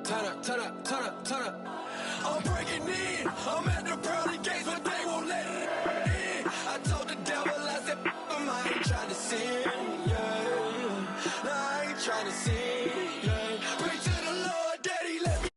turn up. I'm breaking in. I'm at the pearly gates, but they won't let it in. I told the devil, I said, I ain't trying to sin, yeah. No, I ain't trying to sin, yeah. Pray to the Lord, Daddy, let me.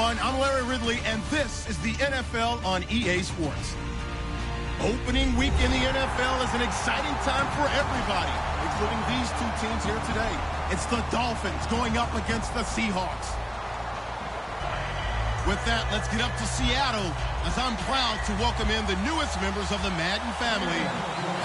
I'm Larry Ridley, and this is the NFL on EA Sports. Opening week in the NFL is an exciting time for everybody, including these two teams here today. It's the Dolphins going up against the Seahawks. With that, let's get up to Seattle, as I'm proud to welcome in the newest members of the Madden family.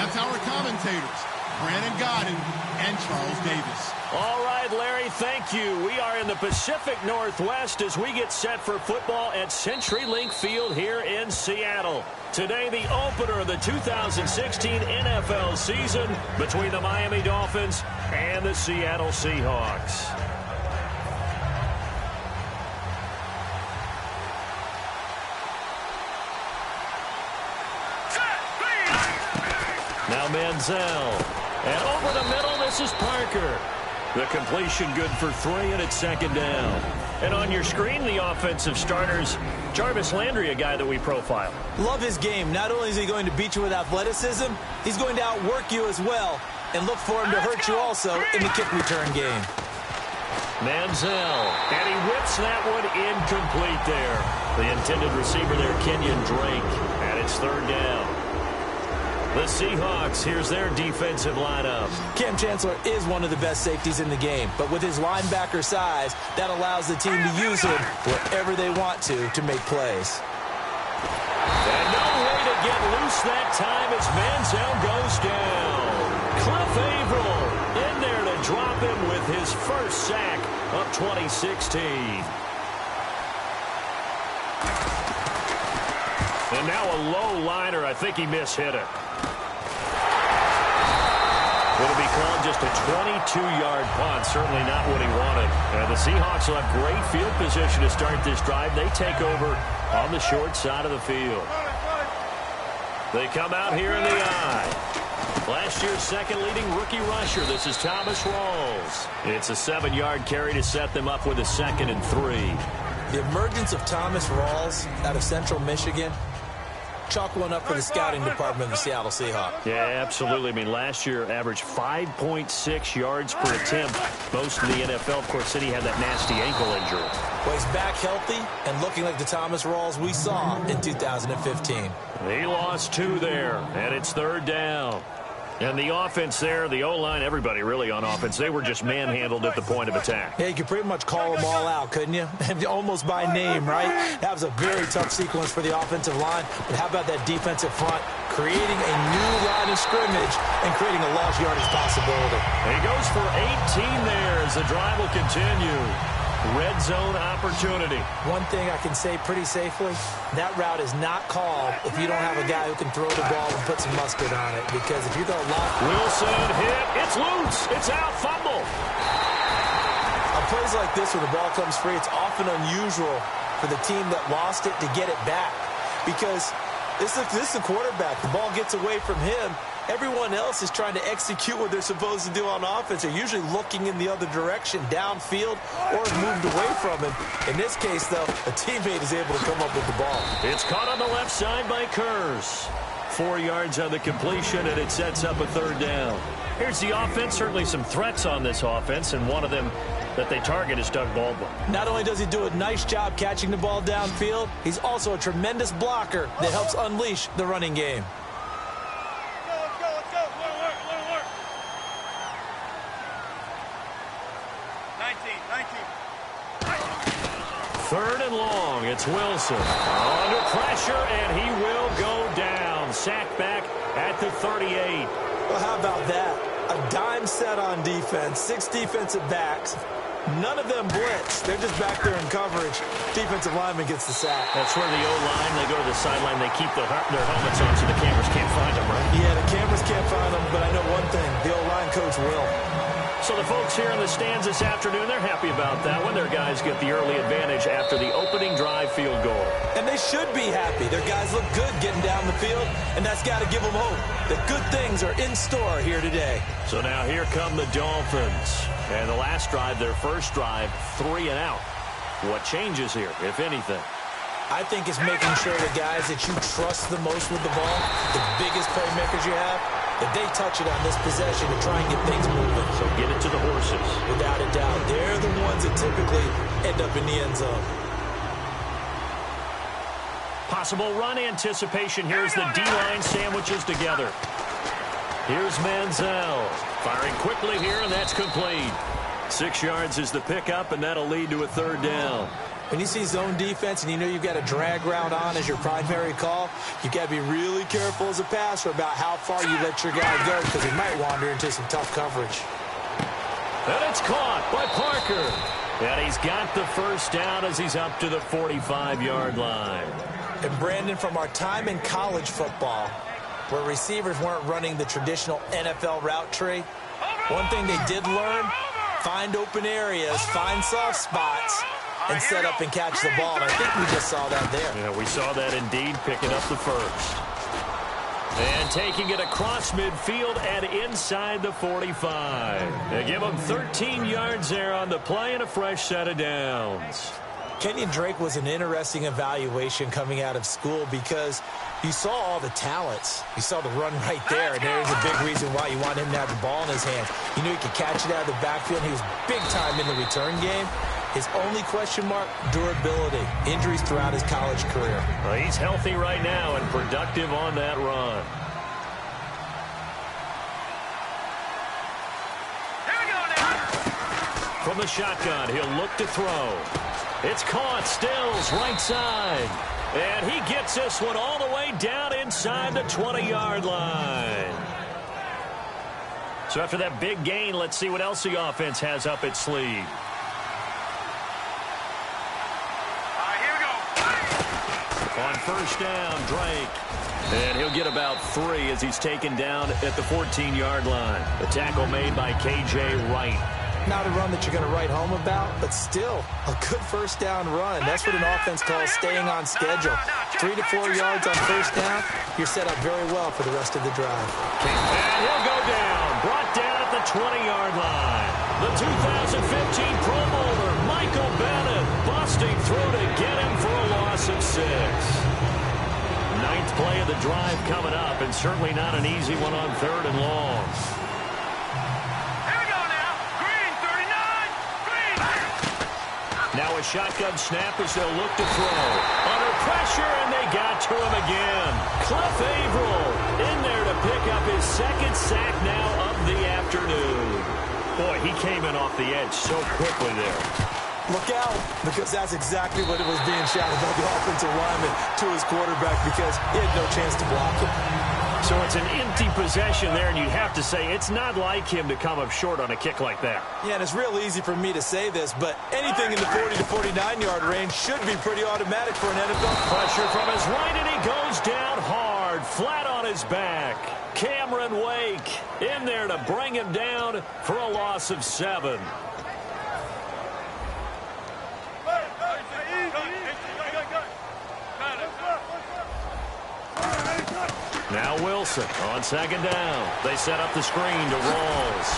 That's our commentators, Brandon Godden and Charles Davis. All right, Larry, thank you. We are in the Pacific Northwest as we get set for football at CenturyLink Field here in Seattle. Today, the opener of the 2016 NFL season between the Miami Dolphins and the Seattle Seahawks. Now Manziel. And over the middle, this is Parker. The completion good for 3, and it's second down. And on your screen, the offensive starters, Jarvis Landry, a guy that we profile. Love his game. Not only is he going to beat you with athleticism, he's going to outwork you as well. And look for him to hurt you also in the kick return game. Manziel, and he whips that one incomplete there. The intended receiver there, Kenyon Drake, and it's third down. The Seahawks, here's their defensive lineup. Cam Chancellor is one of the best safeties in the game, but with his linebacker size, that allows the team to use him wherever they want to make plays. And no way to get loose that time as Manziel goes down. Cliff Averill in there to drop him with his first sack of 2016. And now a low liner. I think he mishit it. It'll be called just a 22-yard punt. Certainly not what he wanted. And the Seahawks will have great field position to start this drive. They take over on the short side of the field. They come out here in the I. Last year's second leading rookie rusher. This is Thomas Rawls. It's a 7-yard carry to set them up with a 2nd and 3. The emergence of Thomas Rawls out of Central Michigan Chalk one up for the scouting department of the Seattle Seahawks. Yeah, absolutely. I mean, last year averaged 5.6 yards per attempt, most in the NFL. Of course, City had that nasty ankle injury. Well, he's back healthy and looking like the Thomas Rawls we saw in 2015. He lost 2 there, and it's 3rd down. And the offense there, the O-line, everybody really on offense, they were just manhandled at the point of attack. Yeah, you could pretty much call them all out, couldn't you? Almost by name, right? That was a very tough sequence for the offensive line. But how about that defensive front creating a new line of scrimmage and creating a large yardage possibility? He goes for 18 there as the drive will continue. Red zone opportunity. One thing I can say pretty safely, that route is not called if you don't have a guy who can throw the ball and put some mustard on it. Because if you're going to lock... Wilson hit. It's loose. It's out. Fumble. On plays like this where the ball comes free, it's often unusual for the team that lost it to get it back. Because this is the quarterback. The ball gets away from him. Everyone else is trying to execute what they're supposed to do on offense. They're usually looking in the other direction, downfield, or moved away from him. In this case, though, a teammate is able to come up with the ball. It's caught on the left side by Kurz. 4 yards on the completion, and it sets up a 3rd down. Here's the offense. Certainly some threats on this offense, and one of them that they target is Doug Baldwin. Not only does he do a nice job catching the ball downfield, he's also a tremendous blocker that helps unleash the running game. 3rd and long. It's Wilson. Under pressure, and he will go down. Sacked back at the 38. Well, how about that? A dime set on defense. 6 defensive backs. None of them blitz. They're just back there in coverage. Defensive lineman gets the sack. That's where the O-line, they go to the sideline, they keep their helmets on so the cameras can't find them, right? Yeah, the cameras can't find them, but I know one thing. The O-line coach will. So the folks here in the stands this afternoon, they're happy about that when their guys get the early advantage after the opening drive field goal. And they should be happy. Their guys look good getting down the field, and that's got to give them hope that good things are in store here today. So now here come the Dolphins. And the last drive, their first drive, 3 and out. What changes here, if anything? I think it's making sure the guys that you trust the most with the ball, the biggest playmakers you have, that they touch it on this possession to try and get things moving. So get it to the horses. Without a doubt. They're the ones that typically end up in the end zone. Possible run anticipation. Here's the D-line sandwiches together. Here's Manziel. Firing quickly here, and that's complete. 6 yards is the pickup, and that'll lead to a 3rd down. When you see zone defense and you know you've got a drag route on as your primary call, you've got to be really careful as a passer about how far you let your guy go because he might wander into some tough coverage. And it's caught by Parker. And he's got the first down as he's up to the 45-yard line. And Brandon, from our time in college football, where receivers weren't running the traditional NFL route tree, one thing they did learn, find open areas, find soft spots, and set up and catch the ball. And I think we just saw that there. Yeah, we saw that indeed, picking up the first. And taking it across midfield and inside the 45. They give him 13 yards there on the play and a fresh set of downs. Kenyon Drake was an interesting evaluation coming out of school because you saw all the talents. You saw the run right there, and there's a big reason why you want him to have the ball in his hands. You knew he could catch it out of the backfield. He was big time in the return game. His only question mark, durability. Injuries throughout his college career. Well, he's healthy right now and productive on that run. From the shotgun, he'll look to throw. It's caught. Stills right side. And he gets this one all the way down inside the 20-yard line. So after that big gain, let's see what else the offense has up its sleeve. On first down, Drake. And he'll get about 3 as he's taken down at the 14-yard line. The tackle made by K.J. Wright. Not a run that you're going to write home about, but still a good first down run. That's what an offense calls staying on schedule. 3 to 4 yards on first down, you're set up very well for the rest of the drive. And he'll go down, brought down at the 20-yard line. The 2015 Pro Bowler, Michael Bennett, busting through to get him for a loss of 6. Ninth play of the drive coming up, and certainly not an easy one on 3rd and long. Here we go now. Green, 39. Green. Now a shotgun snap as they'll look to throw. Under pressure, and they got to him again. Cliff Averill in there to pick up his 2nd sack now of the afternoon. Boy, he came in off the edge so quickly there. Look out, because that's exactly what it was being shouted by the offensive lineman to his quarterback, because he had no chance to block him. So it's an empty possession there, and you have to say it's not like him to come up short on a kick like that. Yeah, and it's real easy for me to say this, but anything in the 40 to 49-yard range should be pretty automatic for an NFL. Pressure from his right, and he goes down hard, flat on his back. Cameron Wake in there to bring him down for a loss of 7. Now Wilson on 2nd down. They set up the screen to Rawls.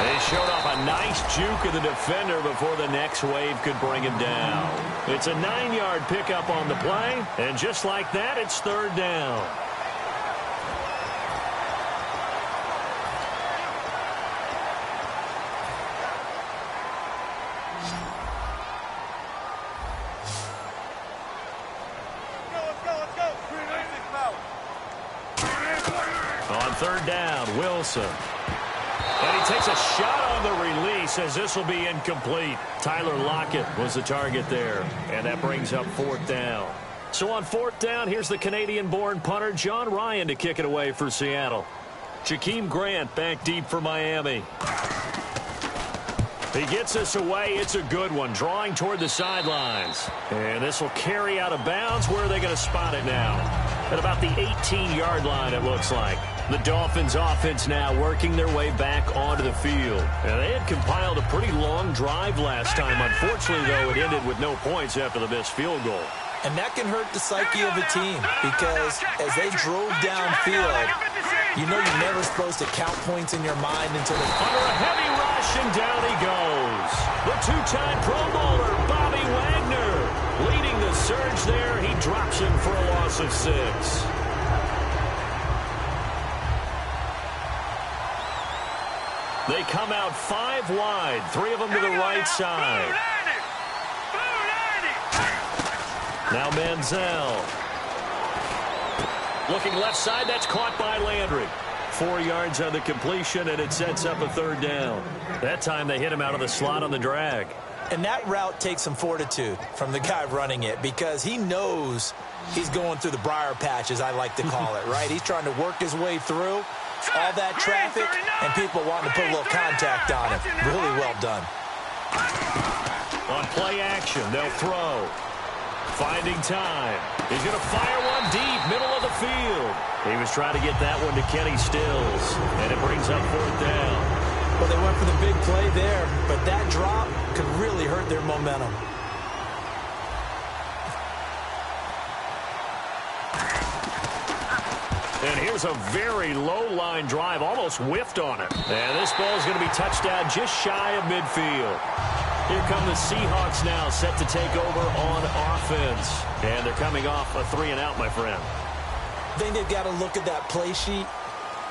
They showed off a nice juke of the defender before the next wave could bring him down. It's a 9-yard pickup on the play, and just like that, it's 3rd down. On 3rd down, Wilson. And he takes a shot on the release as this will be incomplete. Tyler Lockett was the target there, and that brings up 4th down. So on 4th down, here's the Canadian-born punter John Ryan to kick it away for Seattle. Jakeem Grant back deep for Miami. He gets this away. It's a good one, drawing toward the sidelines. And this will carry out of bounds. Where are they going to spot it now? At about the 18-yard line, it looks like. The Dolphins offense now working their way back onto the field. And they had compiled a pretty long drive last time. Unfortunately, though, it ended with no points after the missed field goal. And that can hurt the psyche of a team, because as they drove downfield, you know you're never supposed to count points in your mind until the... Under a heavy rush, and down he goes. The 2-time Pro Bowler, Bobby Wagner, leading the surge there. He drops him for a loss of 6. They come out 5 wide, 3 of them to the right side. Now Manziel. Looking left side, that's caught by Landry. 4 yards on the completion, and it sets up a 3rd down. That time they hit him out of the slot on the drag. And that route takes some fortitude from the guy running it, because he knows he's going through the briar patch, as I like to call it, right? He's trying to work his way through all that traffic, and people wanting to put a little contact on him. Really well done. On play action, they'll throw. Finding time. He's going to fire one deep, middle of the field. He was trying to get that one to Kenny Stills, and it brings up 4th down. Well, they went for the big play there, but that drop could really hurt their momentum. And here's a very low-line drive, almost whiffed on it. And this ball is going to be touched down just shy of midfield. Here come the Seahawks now, set to take over on offense. And they're coming off a 3-and-out, my friend. I think they've got to look at that play sheet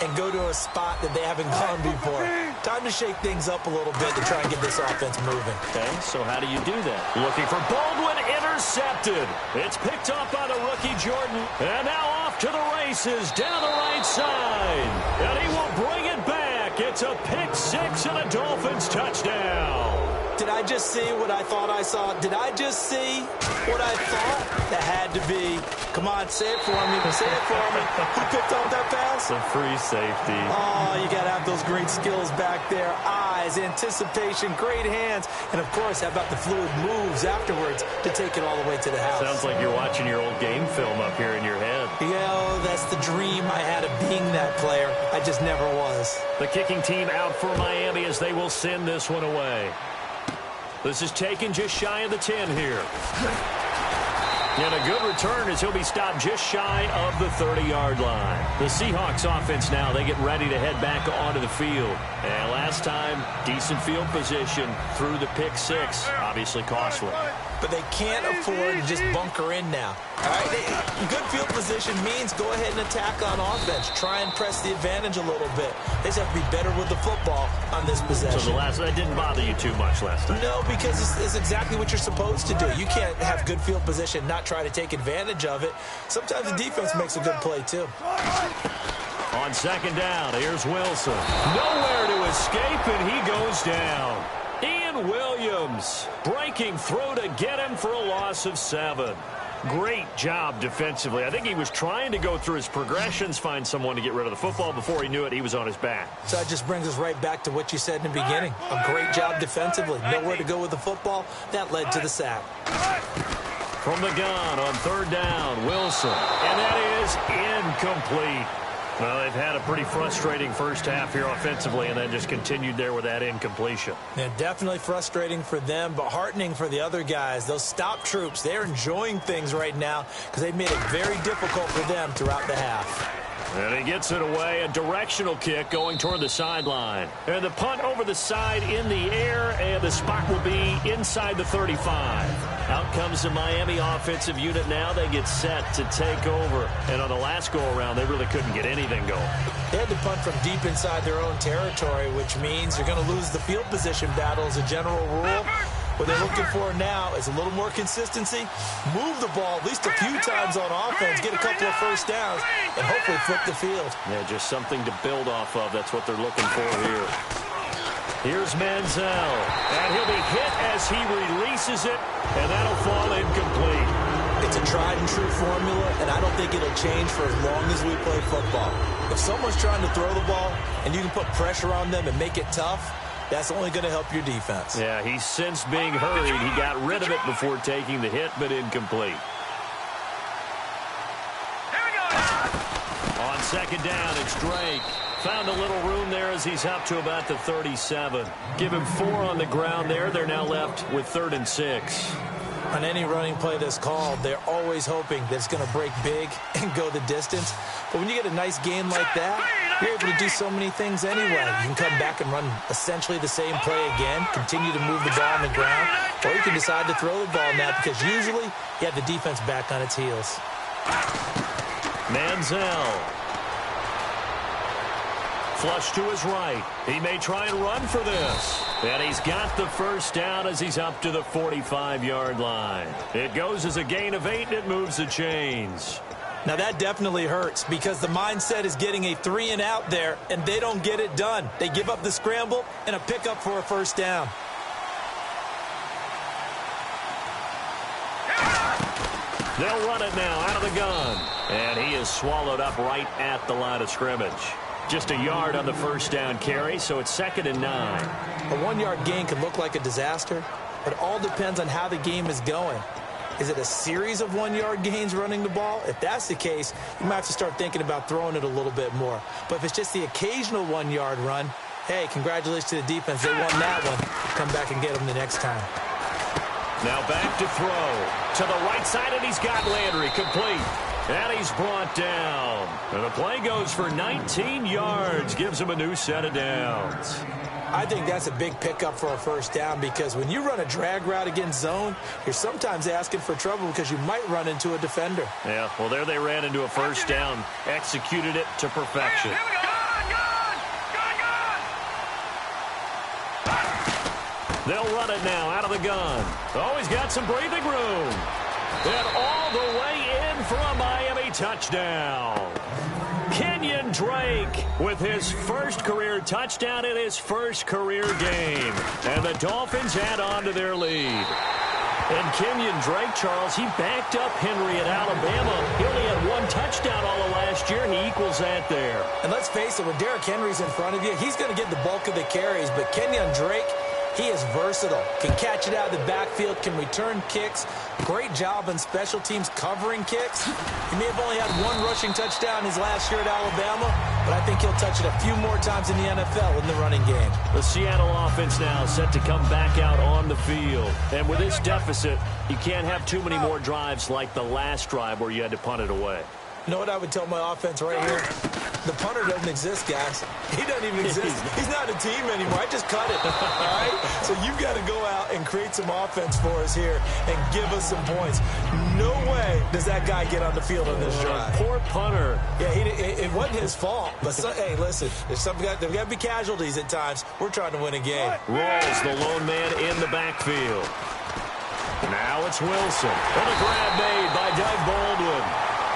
and go to a spot that they haven't gone before. Time to shake things up a little bit to try and get this offense moving. Okay, so how do you do that? Looking for Baldwin, intercepted. It's picked up by the rookie Jordan. And now off to the races, down the right side. And he will bring it back. It's a pick-6 and a Dolphins touchdown. Did I just see what I thought I saw? Did I just see what I thought? That had to be. Come on, say it for me. Say it for me. Who picked up that pass? The free safety. Oh, you got to have those great skills back there. Eyes, anticipation, great hands. And, of course, how about the fluid moves afterwards to take it all the way to the house? Sounds like you're watching your old game film up here in your head. Yeah, that's the dream I had of being that player. I just never was. The kicking team out for Miami as they will send this one away. This is taken just shy of the 10 here. And a good return as he'll be stopped just shy of the 30-yard line. The Seahawks offense now, they get ready to head back onto the field. And last time, decent field position through the pick-6, obviously costly. but they can't afford to just bunker in now. All right, good field position means go ahead and attack on offense. Try and press the advantage a little bit. They just have to be better with the football on this possession. So that didn't bother you too much last time? No, because it's exactly what you're supposed to do. You can't have good field position, not try to take advantage of it. Sometimes the defense makes a good play, too. On second down, here's Wilson. Nowhere to escape, and he goes down. Ian Williams breaking through to get him for a loss of 7. Great job defensively. I think he was trying to go through his progressions, find someone to get rid of the football. Before he knew it, he was on his back. So that just brings us right back to what you said in the beginning. A great job defensively. Nowhere to go with the football. That led to the sack. From the gun on third down, Wilson. And that is incomplete. Well, they've had a pretty frustrating first half here offensively, and then just continued there with that incompletion. Yeah, definitely frustrating for them, but heartening for the other guys. Those stop troops, they're enjoying things right now because they've made it very difficult for them throughout the half. And he gets it away, a directional kick going toward the sideline. And the punt over the side in the air, and the spot will be inside the 35. Out comes the Miami offensive unit now. They get set to take over. And on the last go-around, they really couldn't get anything going. They had to punt from deep inside their own territory, which means you're going to lose the field position battle as a general rule. What they're looking for now is a little more consistency, move the ball at least a few times on offense, get a couple of first downs, and hopefully flip the field. Yeah, just something to build off of. That's what they're looking for here. Here's Manziel, and he'll be hit as he releases it, and that'll fall incomplete. It's a tried-and-true formula, and I don't think it'll change for as long as we play football. If someone's trying to throw the ball, and you can put pressure on them and make it tough, that's only going to help your defense. Yeah, he's since being hurried. He got rid of it before taking the hit, but incomplete. On second down, it's Drake. Found a little room there as he's up to about the 37. Give him 4 on the ground there. They're now left with 3rd and 6. On any running play that's called, they're always hoping that it's going to break big and go the distance. But when you get a nice game like that, you're able to do so many things anyway. You can come back and run essentially the same play again, continue to move the ball on the ground, or you can decide to throw the ball now because usually you have the defense back on its heels. Manziel. Flush to his right. He may try and run for this. And he's got the first down as he's up to the 45-yard line. It goes as a gain of 8, and it moves the chains. Now, that definitely hurts because the mindset is getting a 3-and-out there, and they don't get it done. They give up the scramble and a pickup for a first down. They'll run it now out of the gun. And he is swallowed up right at the line of scrimmage. Just a yard on the first down carry, so it's 2nd and 9. A 1-yard gain can look like a disaster, but it all depends on how the game is going. Is it a series of 1-yard gains running the ball? If that's the case, you might have to start thinking about throwing it a little bit more. But if it's just the occasional 1-yard run, hey, congratulations to the defense. They won that one. Come back and get them the next time. Now back to throw. To the right side, and he's got Landry complete. And he's brought down. And the play goes for 19 yards. Gives him a new set of downs. I think that's a big pickup for a first down because when you run a drag route against zone, you're sometimes asking for trouble because you might run into a defender. Yeah, well, there they ran into a first down. Executed it to perfection. They'll run it now out of the gun. Oh, he's got some breathing room. And all the way in for a Miami touchdown. Kenyon Drake with his first career touchdown in his first career game. And the Dolphins add on to their lead. And Kenyon Drake, Charles, he backed up Henry at Alabama. He only had 1 touchdown all of last year, and he equals that there. And let's face it, when Derrick Henry's in front of you, he's going to get the bulk of the carries. But Kenyon Drake, he is versatile, can catch it out of the backfield, can return kicks. Great job on special teams covering kicks. He may have only had 1 rushing touchdown his last year at Alabama, but I think he'll touch it a few more times in the NFL in the running game. The Seattle offense now set to come back out on the field. And with this deficit, you can't have too many more drives like the last drive where you had to punt it away. You know what I would tell my offense right here? The punter doesn't exist, guys. He doesn't even exist. He's not a team anymore. I just cut it, all right? So you've got to go out and create some offense for us here and give us some points. No way does that guy get on the field on this drive. Poor punter. Yeah, it wasn't his fault. But, hey, listen, there's got to be casualties at times. We're trying to win a game. Rolls the lone man in the backfield. Now it's Wilson. And a grab made by Doug Baldwin.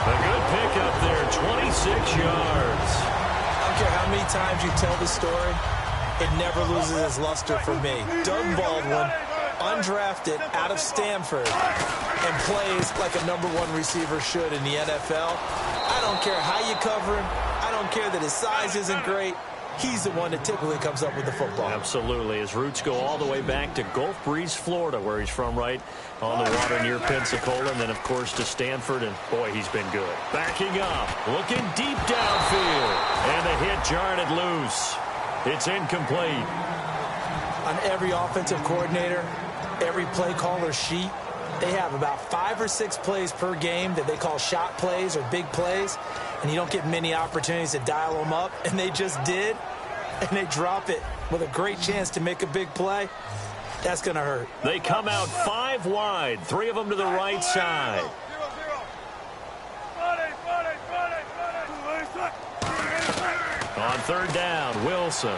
A good pickup there, 26 yards. I don't care how many times you tell the story, it never loses its luster for me. Doug Baldwin, undrafted out of Stanford, and plays like a #1 receiver should in the NFL. I don't care how you cover him. I don't care that his size isn't great. He's the one that typically comes up with the football. Absolutely. His roots go all the way back to Gulf Breeze, Florida, where he's from, right on the water near Pensacola. And then, of course, to Stanford. And, boy, he's been good. Backing up. Looking deep downfield. And the hit jarred it loose. It's incomplete. On every offensive coordinator, every play caller sheet, they have about 5 or 6 plays per game that they call shot plays or big plays, and you don't get many opportunities to dial them up, and they just did, and they drop it with a great chance to make a big play. That's going to hurt. They come out 5 wide, 3 of them to the right side. On third down, Wilson.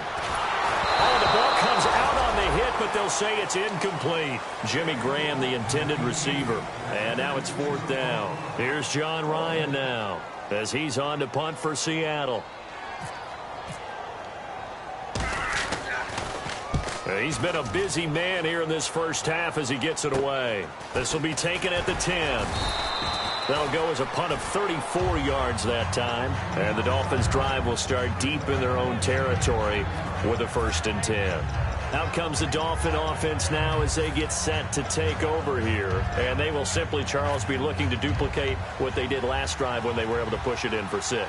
Oh, the ball comes out on the hit, but they'll say it's incomplete. Jimmy Graham, the intended receiver. And now it's 4th down. Here's John Ryan now as he's on to punt for Seattle. He's been a busy man here in this first half as he gets it away. This will be taken at the 10. That'll go as a punt of 34 yards that time. And the Dolphins' drive will start deep in their own territory with a 1st and 10. Out comes the Dolphin offense now as they get set to take over here. And they will simply, Charles, be looking to duplicate what they did last drive when they were able to push it in for 6.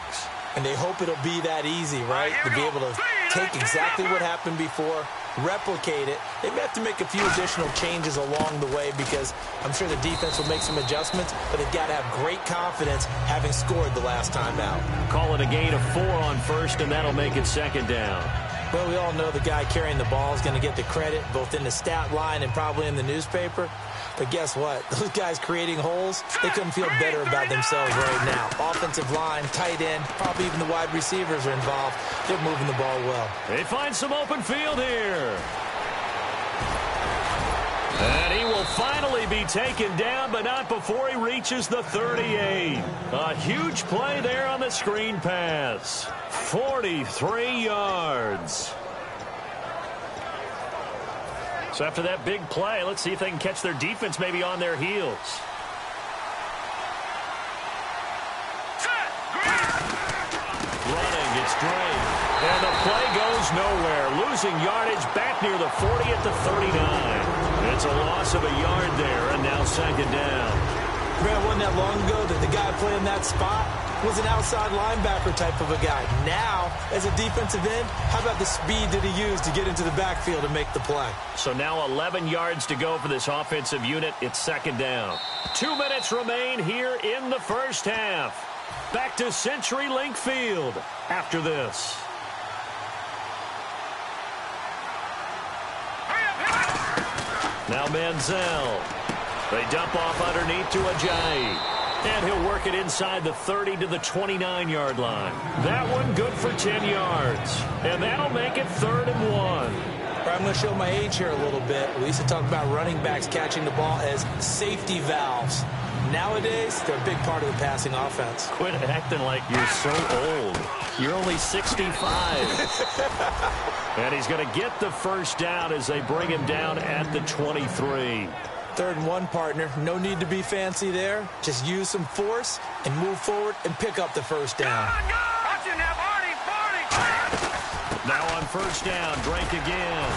And they hope it'll be that easy, right? To be able to take exactly what happened before, replicate it. They may have to make a few additional changes along the way because I'm sure the defense will make some adjustments, but they've got to have great confidence having scored the last time out. Call it a gain of 4 on 1st, and that'll make it 2nd down. Well, we all know the guy carrying the ball is going to get the credit both in the stat line and probably in the newspaper. But guess what? Those guys creating holes, they couldn't feel better about themselves right now. Offensive line, tight end, probably even the wide receivers are involved. They're moving the ball well. They find some open field here. And he will finally be taken down, but not before he reaches the 38. A huge play there on the screen pass. 43 yards. So after that big play, let's see if they can catch their defense maybe on their heels. Running, it's Drake. And the play goes nowhere. Losing yardage back near the 40 at the 39. It's a loss of a yard there, and now 2nd down. Man, wasn't that long ago that the guy playing that spot was an outside linebacker type of a guy. Now, as a defensive end, how about the speed that he used to get into the backfield and make the play? So now 11 yards to go for this offensive unit. It's 2nd down. 2 minutes remain here in the first half. Back to CenturyLink Field after this. Now Manziel. They dump off underneath to Ajayi. And he'll work it inside the 30 to the 29-yard line. That one good for 10 yards. And that'll make it 3rd and 1. I'm going to show my age here a little bit. We used to talk about running backs catching the ball as safety valves. Nowadays, they're a big part of the passing offense. Quit acting like you're so old. You're only 65. And he's going to get the 1st down as they bring him down at the 23. 3rd and 1, partner. No need to be fancy there. Just use some force and move forward and pick up the 1st down. Now on 1st down, Drake again.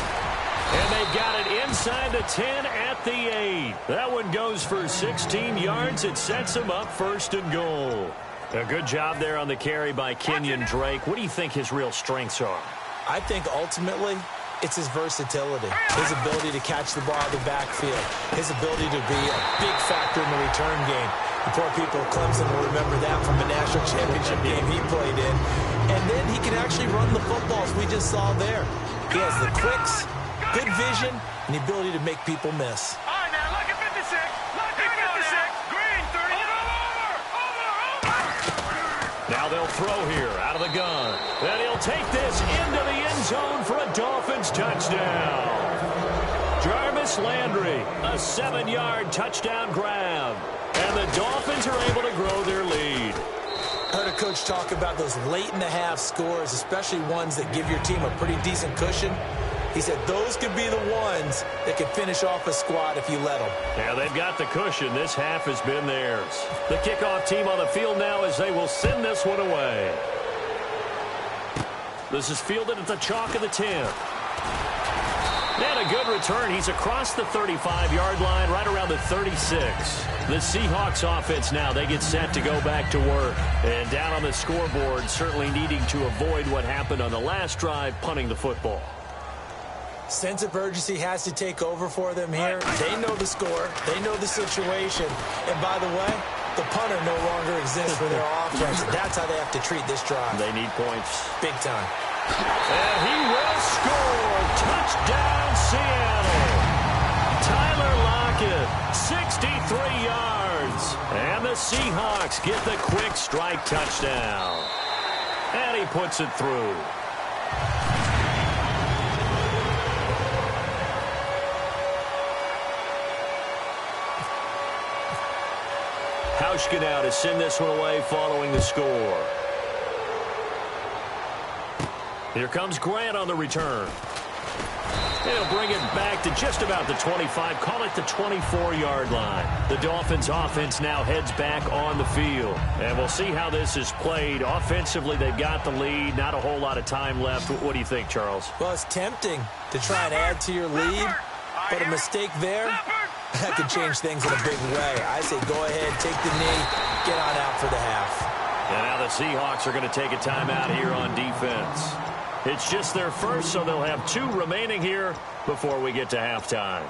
And they've got it inside the 10 at the 8. That one goes for 16 yards. It sets them up 1st and goal. A good job there on the carry by Kenyon Drake. What do you think his real strengths are? I think ultimately it's his versatility, his ability to catch the ball out of the backfield, his ability to be a big factor in the return game. The poor people of Clemson will remember that from the national championship game he played in. And then he can actually run the football, as we just saw there. He has the quicks, good vision, and the ability to make people miss. All right, now, look at 56. Look at 56. Green, 30. Over. Now they'll throw here out of the gun. And he'll take this into the end zone for a Dolphins touchdown. Jarvis Landry, a 7-yard touchdown grab. And the Dolphins are able to grow their lead. I heard a coach talk about those late-in-the-half scores, especially ones that give your team a pretty decent cushion. He said those could be the ones that could finish off a squad if you let them. Yeah, they've got the cushion. This half has been theirs. The kickoff team on the field now as they will send this one away. This is fielded at the chalk of the 10. And a good return. He's across the 35-yard line, right around the 36. The Seahawks offense now, they get set to go back to work. And down on the scoreboard, certainly needing to avoid what happened on the last drive, punting the football. Sense of urgency has to take over for them here. They know the score. They know the situation. And by the way, the punter no longer exists for their offense. That's how they have to treat this drive. They need points. Big time. And he will score. Touchdown, Seattle. Tyler Lockett, 63 yards. And the Seahawks get the quick strike touchdown. And he puts it through. Hauschka now to send this one away following the score. Here comes Grant on the return. He'll bring it back to just about the 25, call it the 24-yard line. The Dolphins offense now heads back on the field. And we'll see how this is played. Offensively, they've got the lead. Not a whole lot of time left. What do you think, Charles? Well, it's tempting to try and add to your lead, but a mistake there, that could change things in a big way. I say go ahead, take the knee, get on out for the half. And now the Seahawks are going to take a timeout here on defense. It's just their first, so they'll have 2 remaining here before we get to halftime.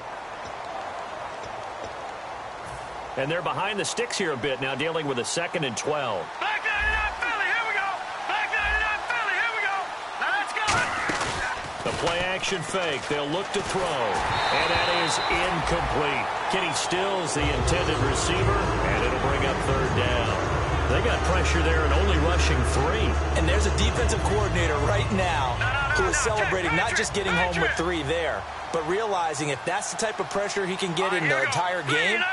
And they're behind the sticks here a bit now, dealing with a 2nd and 12. Back 99 Philly, here we go. Back 99 Philly, here we go. Now let's go. The play-action fake. They'll look to throw. And that is incomplete. Kenny Stills, the intended receiver, and it'll bring up 3rd down. They got pressure there and only rushing 3. And there's a defensive coordinator right now who is celebrating not just getting home with 3 there, but realizing if that's the type of pressure he can get in the entire game,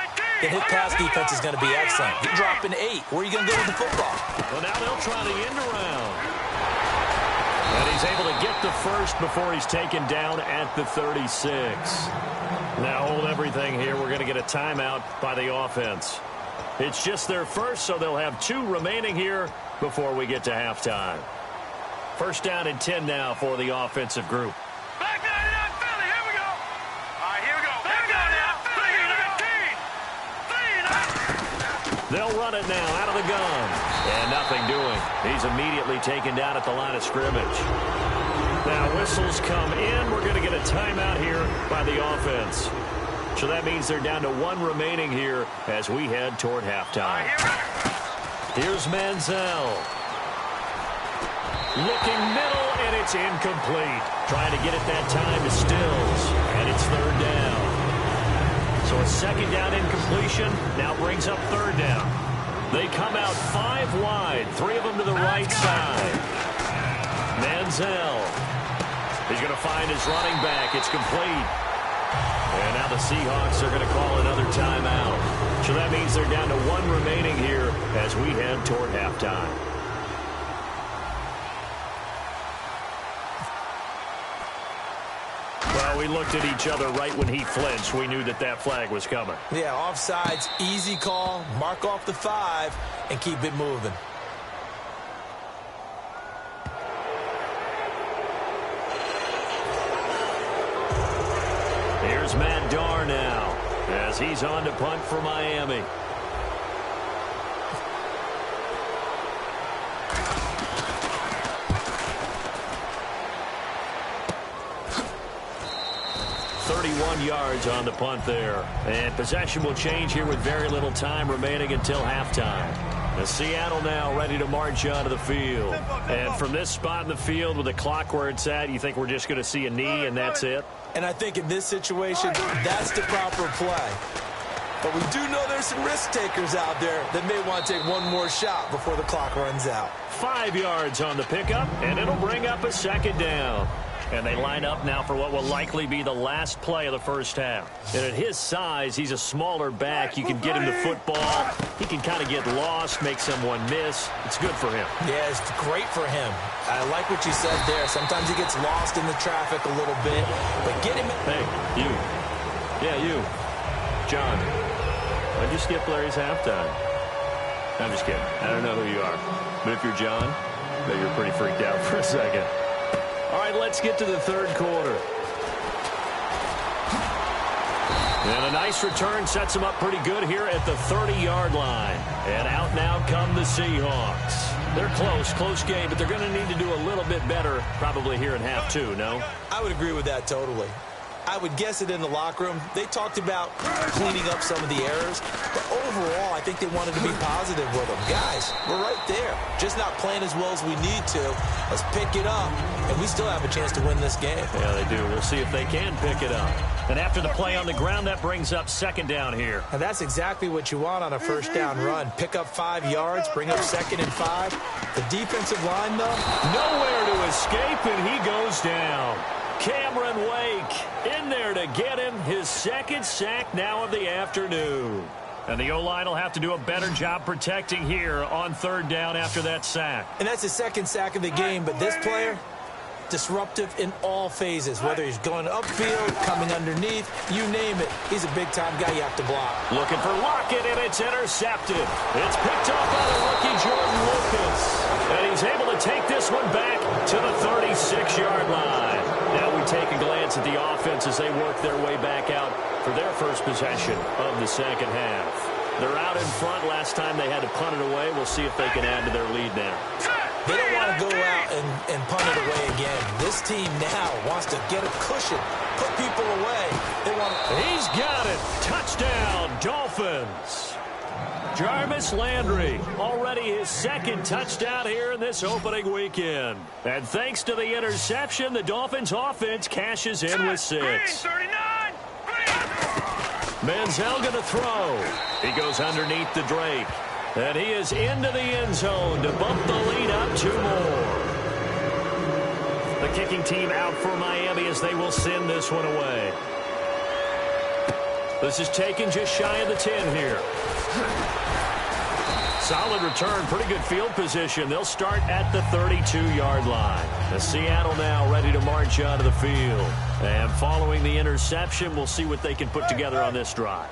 then his pass defense is going to be excellent. You're dropping 8. Where are you going to go with the football? Well, now they'll try the end around. And he's able to get the first before he's taken down at the 36. Now hold everything here. We're going to get a timeout by the offense. It's just their first, so they'll have 2 remaining here before we get to halftime. 1st down and 10 now for the offensive group. Back 99 Philly, here we go. All right, here we go. Back 99 Philly, They'll run it now out of the gun. And nothing doing. He's immediately taken down at the line of scrimmage. Now whistles come in. We're going to get a timeout here by the offense. So that means they're down to 1 remaining here as we head toward halftime. Here's Manziel. Looking middle, and it's incomplete. Trying to get it that time to Stills, and it's 3rd down. So a 2nd down incompletion now brings up 3rd down. They come out 5 wide, 3 of them to the right side. Manziel. He's going to find his running back. It's complete. And now the Seahawks are going to call another timeout. So that means they're down to 1 remaining here as we head toward halftime. Well, we looked at each other right when he flinched. We knew that that flag was coming. Yeah, offsides, easy call, mark off the 5, and keep it moving. Here's Matt Darr now as he's on to punt for Miami. 31 yards on the punt there. And possession will change here with very little time remaining until halftime. The Seattle now ready to march onto the field. And from this spot in the field with the clock where it's at, you think we're just going to see a knee and that's it? And I think in this situation, that's the proper play. But we do know there's some risk takers out there that may want to take one more shot before the clock runs out. 5 yards on the pickup, and it'll bring up a second down. And they line up now for what will likely be the last play of the first half. And at his size, he's a smaller back. You can get him the football. He can kind of get lost, make someone miss. It's good for him. Yeah, it's great for him. I like what you said there. Sometimes he gets lost in the traffic a little bit. But get him. Hey, you. Yeah, you. John. Why'd you skip Larry's halftime? I'm just kidding. I don't know who you are. But if you're John, maybe you're pretty freaked out for a second. All right, let's get to the third quarter. And a nice return sets them up pretty good here at the 30-yard line. And out now come the Seahawks. They're close game, but they're going to need to do a little bit better probably here in half two, no? I would agree with that totally. I would guess it in the locker room. They talked about cleaning up some of the errors. But overall, I think they wanted to be positive with them. Guys, we're right there. Just not playing as well as we need to. Let's pick it up. And we still have a chance to win this game. Yeah, they do. We'll see if they can pick it up. And after the play on the ground, that brings up second down here. And that's exactly what you want on a first down run. Pick up 5 yards, bring up 2nd and 5. The defensive line, though, nowhere to escape, and he goes down. Cameron Wake in there to get him his second sack now of the afternoon. And the O-line will have to do a better job protecting here on third down after that sack. And that's his second sack of the game, but this player, disruptive in all phases, whether he's going upfield, coming underneath, you name it. He's a big-time guy you have to block. Looking for Lockett, and it's intercepted. It's picked up by the rookie Jordan Lucas. And he's able to take this one back to the 36-yard line. Now we take a glance at the offense as they work their way back out for their first possession of the second half. They're out in front. Last time they had to punt it away. We'll see if they can add to their lead now. They don't want to go out and punt it away again. This team now wants to get a cushion, put people away. He's got it. Touchdown, Dolphins. Jarvis Landry, already his second touchdown here in this opening weekend. And thanks to the interception, the Dolphins offense cashes in with 6. Manziel going to throw. He goes underneath the Drake. And he is into the end zone to bump the lead up 2 more. The kicking team out for Miami as they will send this one away. This is taken just shy of the 10 here. Solid return, pretty good field position. They'll start at the 32-yard line. The Seattle now ready to march onto the field. And following the interception, we'll see what they can put together on this drive.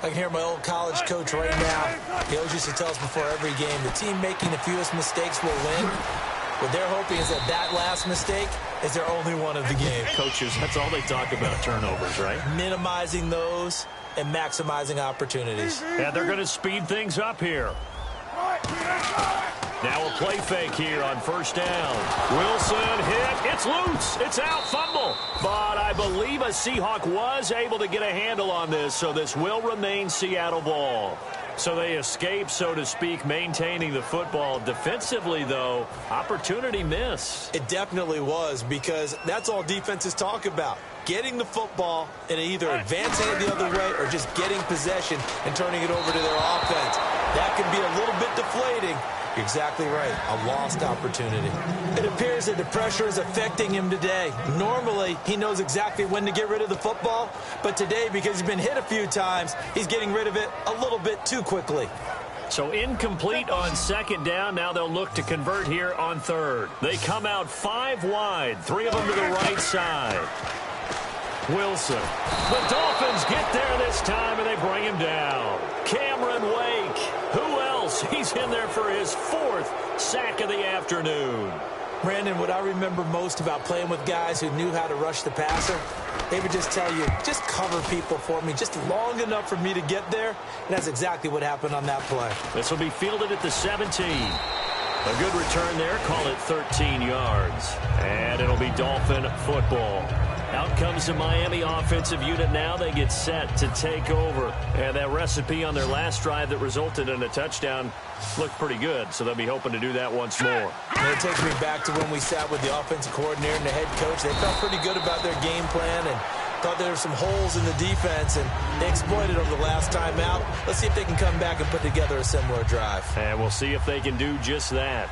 I can hear my old college coach right now. He always used to tell us before every game, the team making the fewest mistakes will win. What they're hoping is that last mistake is their only one of the game. Coaches, that's all they talk about, turnovers, right? Minimizing those and maximizing opportunities. And they're going to speed things up here. Now a play fake here on first down. Wilson hit. It's loose. It's out. Fumble. But I believe a Seahawk was able to get a handle on this, so this will remain Seattle ball. So they escape, so to speak, maintaining the football. Defensively, though, opportunity miss. It definitely was, because that's all defenses talk about. Getting the football and either advancing it the other way or just getting possession and turning it over to their offense. That can be a little bit deflating. You're exactly right. A lost opportunity. It appears that the pressure is affecting him today. Normally, he knows exactly when to get rid of the football, but today, because he's been hit a few times, he's getting rid of it a little bit too quickly. So incomplete on second down. Now they'll look to convert here on third. They come out 5 wide, 3 of them to the right side. Wilson. The Dolphins get there this time, and they bring him down. Cameron Wake. Who else? He's in there for his 4th sack of the afternoon. Brandon, what I remember most about playing with guys who knew how to rush the passer, they would just tell you, just cover people for me just long enough for me to get there. And that's exactly what happened on that play. This will be fielded at the 17. A good return there. Call it 13 yards. And it'll be Dolphin football. Out comes the Miami offensive unit now. They get set to take over. And that recipe on their last drive that resulted in a touchdown looked pretty good, so they'll be hoping to do that once more. And it takes me back to when we sat with the offensive coordinator and the head coach. They felt pretty good about their game plan and thought there were some holes in the defense, and they exploited them the last time out. Let's see if they can come back and put together a similar drive. And we'll see if they can do just that.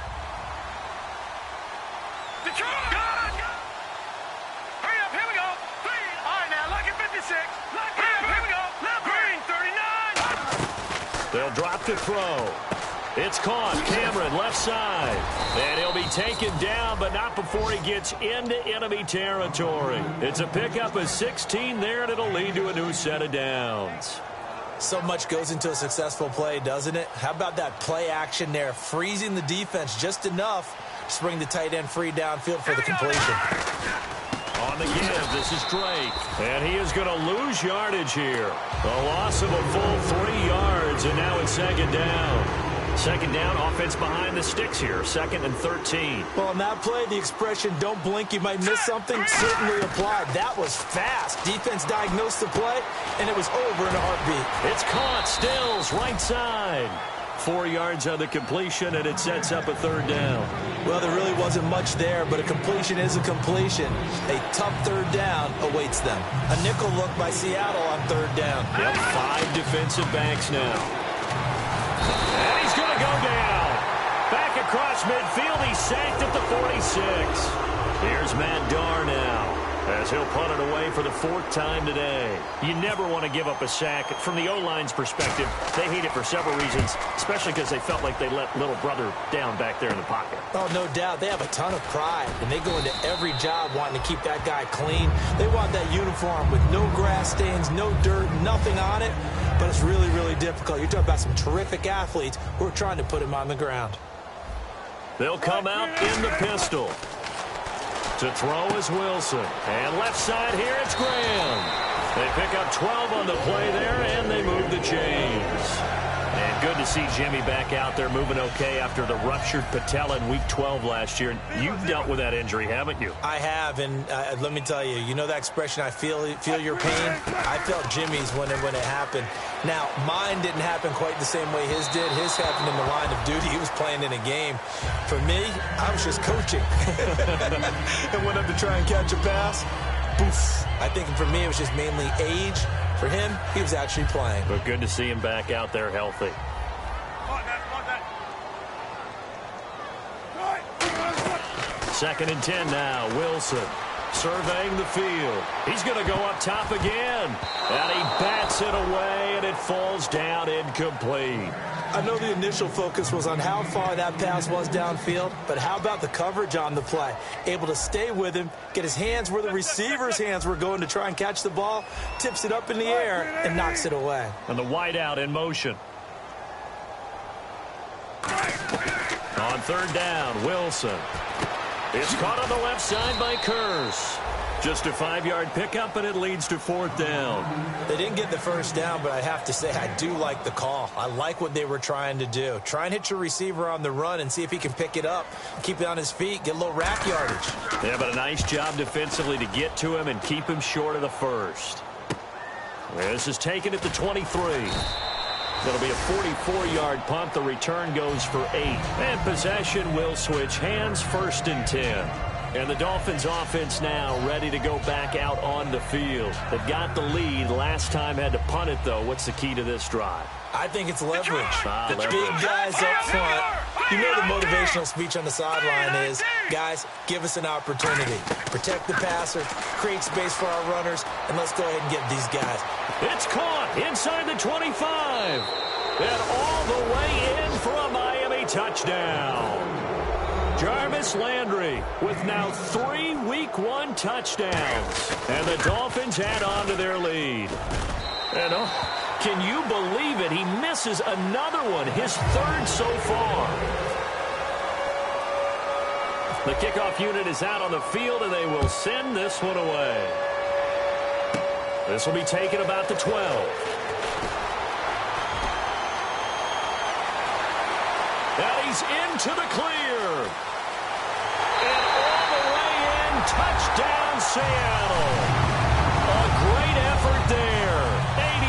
They'll drop to throw. It's caught. Cameron, left side. And he'll be taken down, but not before he gets into enemy territory. It's a pickup of 16 there, and it'll lead to a new set of downs. So much goes into a successful play, doesn't it? How about that play action there, freezing the defense just enough to bring the tight end free downfield for the completion. On the give, this is Drake. And he is going to lose yardage here. A loss of a full 3 yards, and now it's second down. Second down, offense behind the sticks here. 2nd and 13. Well, on that play, the expression, don't blink, you might miss something, certainly applied. That was fast. Defense diagnosed the play, and it was over in a heartbeat. It's caught. Stills, right side. 4 yards on the completion, and it sets up a third down. Well, there really wasn't much there, but a completion is a completion. A tough third down awaits them. A nickel look by Seattle on third down. Yep, 5 defensive backs now. And he's going to go down. Back across midfield, he's sacked at the 46. Here's Matt Darr now, as he'll punt it away for the 4th time today. You never want to give up a sack. From the O-line's perspective, they hate it for several reasons, especially because they felt like they let little brother down back there in the pocket. Oh, no doubt. They have a ton of pride, and they go into every job wanting to keep that guy clean. They want that uniform with no grass stains, no dirt, nothing on it, but it's really, really difficult. You're talking about some terrific athletes who are trying to put him on the ground. They'll come out in the pistol. To throw is Wilson. And left side here, it's Graham. They pick up 12 on the play there, and they move the chains. And good to see Jimmy back out there moving okay after the ruptured patella in Week 12 last year. You've dealt with that injury, haven't you? I have, and let me tell you, you know that expression, I feel your pain? I felt Jimmy's when it happened. Now, mine didn't happen quite the same way his did. His happened in the line of duty. He was playing in a game. For me, I was just coaching. And went up to try and catch a pass. Poof. I think for me, it was just mainly age. For him, he was actually playing. But good to see him back out there healthy. 2nd and 10 now. Wilson surveying the field. He's going to go up top again. And he bats it away, and it falls down incomplete. I know the initial focus was on how far that pass was downfield, but how about the coverage on the play? Able to stay with him, get his hands where the receiver's hands were going to try and catch the ball, tips it up in the air, and knocks it away. And the wideout in motion. On third down, Wilson. It's caught on the left side by Kurz. Just a 5-yard pickup, and it leads to 4th down. They didn't get the first down, but I have to say I do like the call. I like what they were trying to do. Try and hit your receiver on the run and see if he can pick it up, keep it on his feet, get a little rack yardage. Yeah, but a nice job defensively to get to him and keep him short of the first. This is taken at the 23. It'll be a 44-yard punt. The return goes for 8. And possession will switch hands, 1st and 10. And the Dolphins offense now ready to go back out on the field. They've got the lead. Last time had to punt it, though. What's the key to this drive? I think it's leverage. The Leverage. big guys up front. You know the motivational speech on the sideline is, guys, give us an opportunity. Protect the passer, create space for our runners, and let's go ahead and get these guys. It's caught inside the 25. And all the way in for a Miami touchdown. Jarvis Landry with now 3 Week 1 touchdowns. And the Dolphins add on to their lead. And can you believe it? He misses another one, his 3rd so far. The kickoff unit is out on the field, and they will send this one away. This will be taken about the 12. And he's into the clear. And all the way in, touchdown Seattle. great effort there.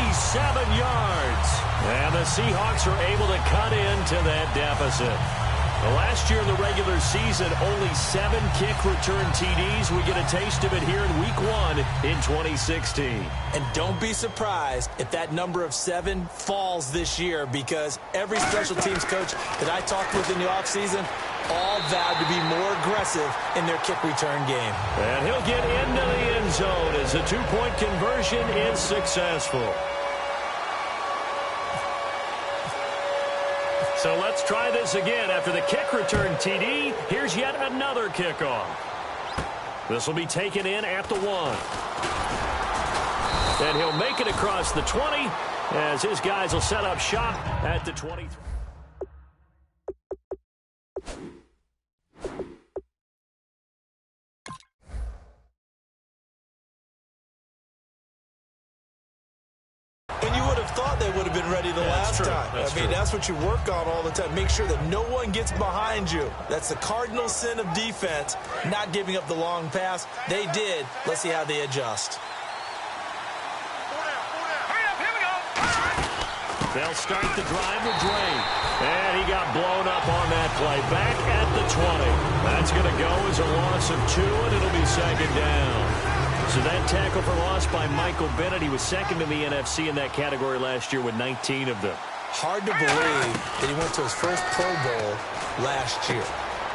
87 yards. And the Seahawks are able to cut into that deficit. Well, last year in the regular season, only 7 kick return TDs. We get a taste of it here in Week 1 in 2016. And don't be surprised if that number of 7 falls this year, because every special teams coach that I talked with in the offseason all vowed to be more aggressive in their kick return game. And he'll get into the end zone as the 2-point conversion is successful. So let's try this again. After the kick return TD, here's yet another kickoff. This will be taken in at the 1. And he'll make it across the 20 as his guys will set up shop at the 23. Thought they would have been ready the last time. I mean, that's what you work on all the time. Make sure that no one gets behind you. That's the cardinal sin of defense, not giving up the long pass. They did. Let's see how they adjust. Hurry up, here we go. They'll start the drive with Dre. And he got blown up on that play. Back at the 20. That's going to go as a loss of 2, and it'll be second down. So that tackle for loss by Michael Bennett. He was second in the NFC in that category last year with 19 of them. Hard to believe that he went to his first Pro Bowl last year.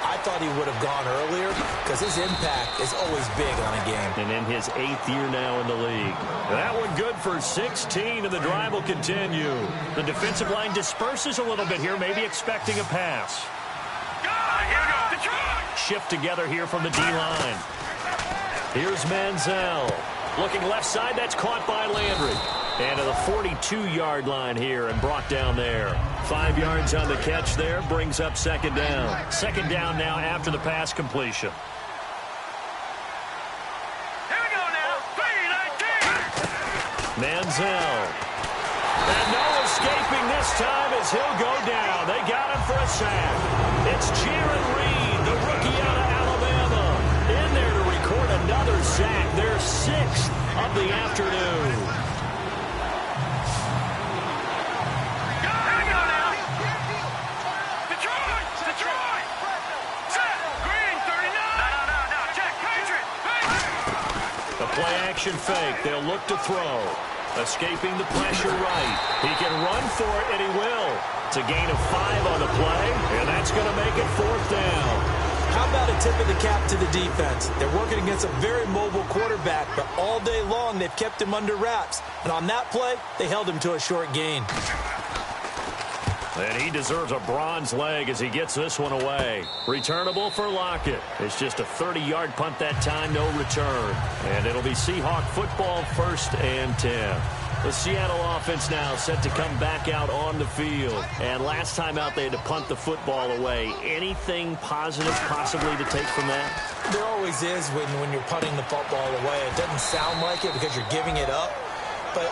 I thought he would have gone earlier because his impact is always big on a game. And in his 8th year now in the league. That one good for 16, and the drive will continue. The defensive line disperses a little bit here, maybe expecting a pass. Here we go. Detroit. Shift together here from the D-line. Here's Manziel. Looking left side, that's caught by Landry. And to the 42-yard line here and brought down there. 5 yards on the catch there, brings up second down. Second down now after the pass completion. Here we go now. 3-19. Manziel. And no escaping this time as he'll go down. They got him for a sack. It's Jaron Reed, the rookie out of Alabama, in there to record another sack. Their 6th of the afternoon. Here we go now. Detroit. Set. Green, 39. No. Check. Patriot. A play-action fake. They'll look to throw. Escaping the pressure right. He can run for it, and he will. It's a gain of 5 on the play, and that's going to make it 4th down. How about a tip of the cap to the defense? They're working against a very mobile quarterback, but all day long they've kept him under wraps. And on that play, they held him to a short gain. And he deserves a bronze leg as he gets this one away. Returnable for Lockett. It's just a 30-yard punt that time, no return. And it'll be Seahawk football, 1st and 10. The Seattle offense now set to come back out on the field. And last time out, they had to punt the football away. Anything positive possibly to take from that? There always is when you're punting the football away. It doesn't sound like it because you're giving it up. But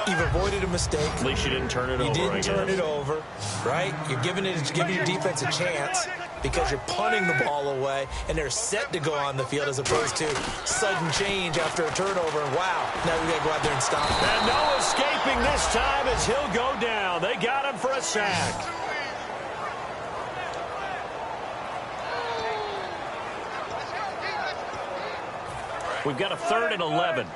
you've avoided a mistake. At least you didn't turn it over. You didn't turn it over, right? You're giving your defense a chance because you're punting the ball away, and they're set to go on the field as opposed to sudden change after a turnover. And wow, now we got to go out there and stop him. And no escaping this time as he'll go down. They got him for a sack. We've got a 3rd and 11.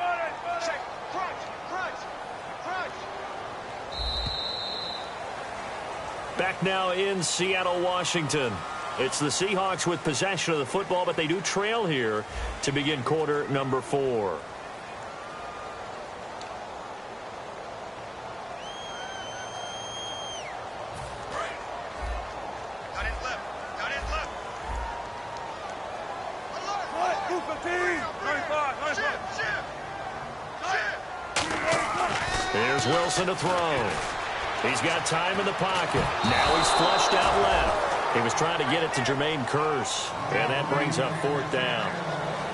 Back now in Seattle, Washington. It's the Seahawks with possession of the football, but they do trail here to begin quarter number 4. Here's Wilson to throw. He's got time in the pocket. Now he's flushed out left. He was trying to get it to Jermaine Kearse, and that brings up 4th down.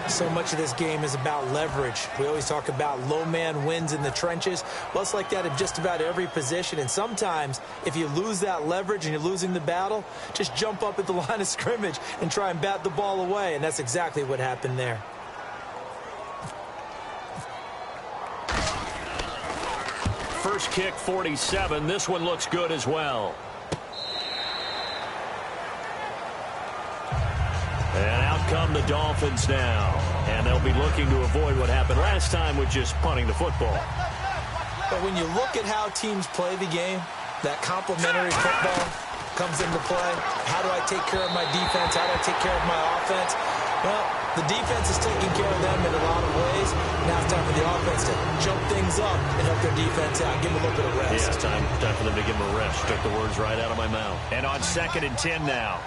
So much of this game is about leverage. We always talk about low man wins in the trenches. Well, it's like that in just about every position. And sometimes, if you lose that leverage and you're losing the battle, just jump up at the line of scrimmage and try and bat the ball away. And that's exactly what happened there. first kick 47. This one looks good as well. And out come the Dolphins now. And they'll be looking to avoid what happened last time with just punting the football. But when you look at how teams play the game, that complementary football comes into play. How do I take care of my defense? How do I take care of my offense? Well, the defense is taking care of them in a lot of ways. Now it's time for the offense to jump things up and help their defense out. Give them a little bit of rest. Yeah, it's time for them to give them a rest. Took the words right out of my mouth. And on 2nd and 10 now.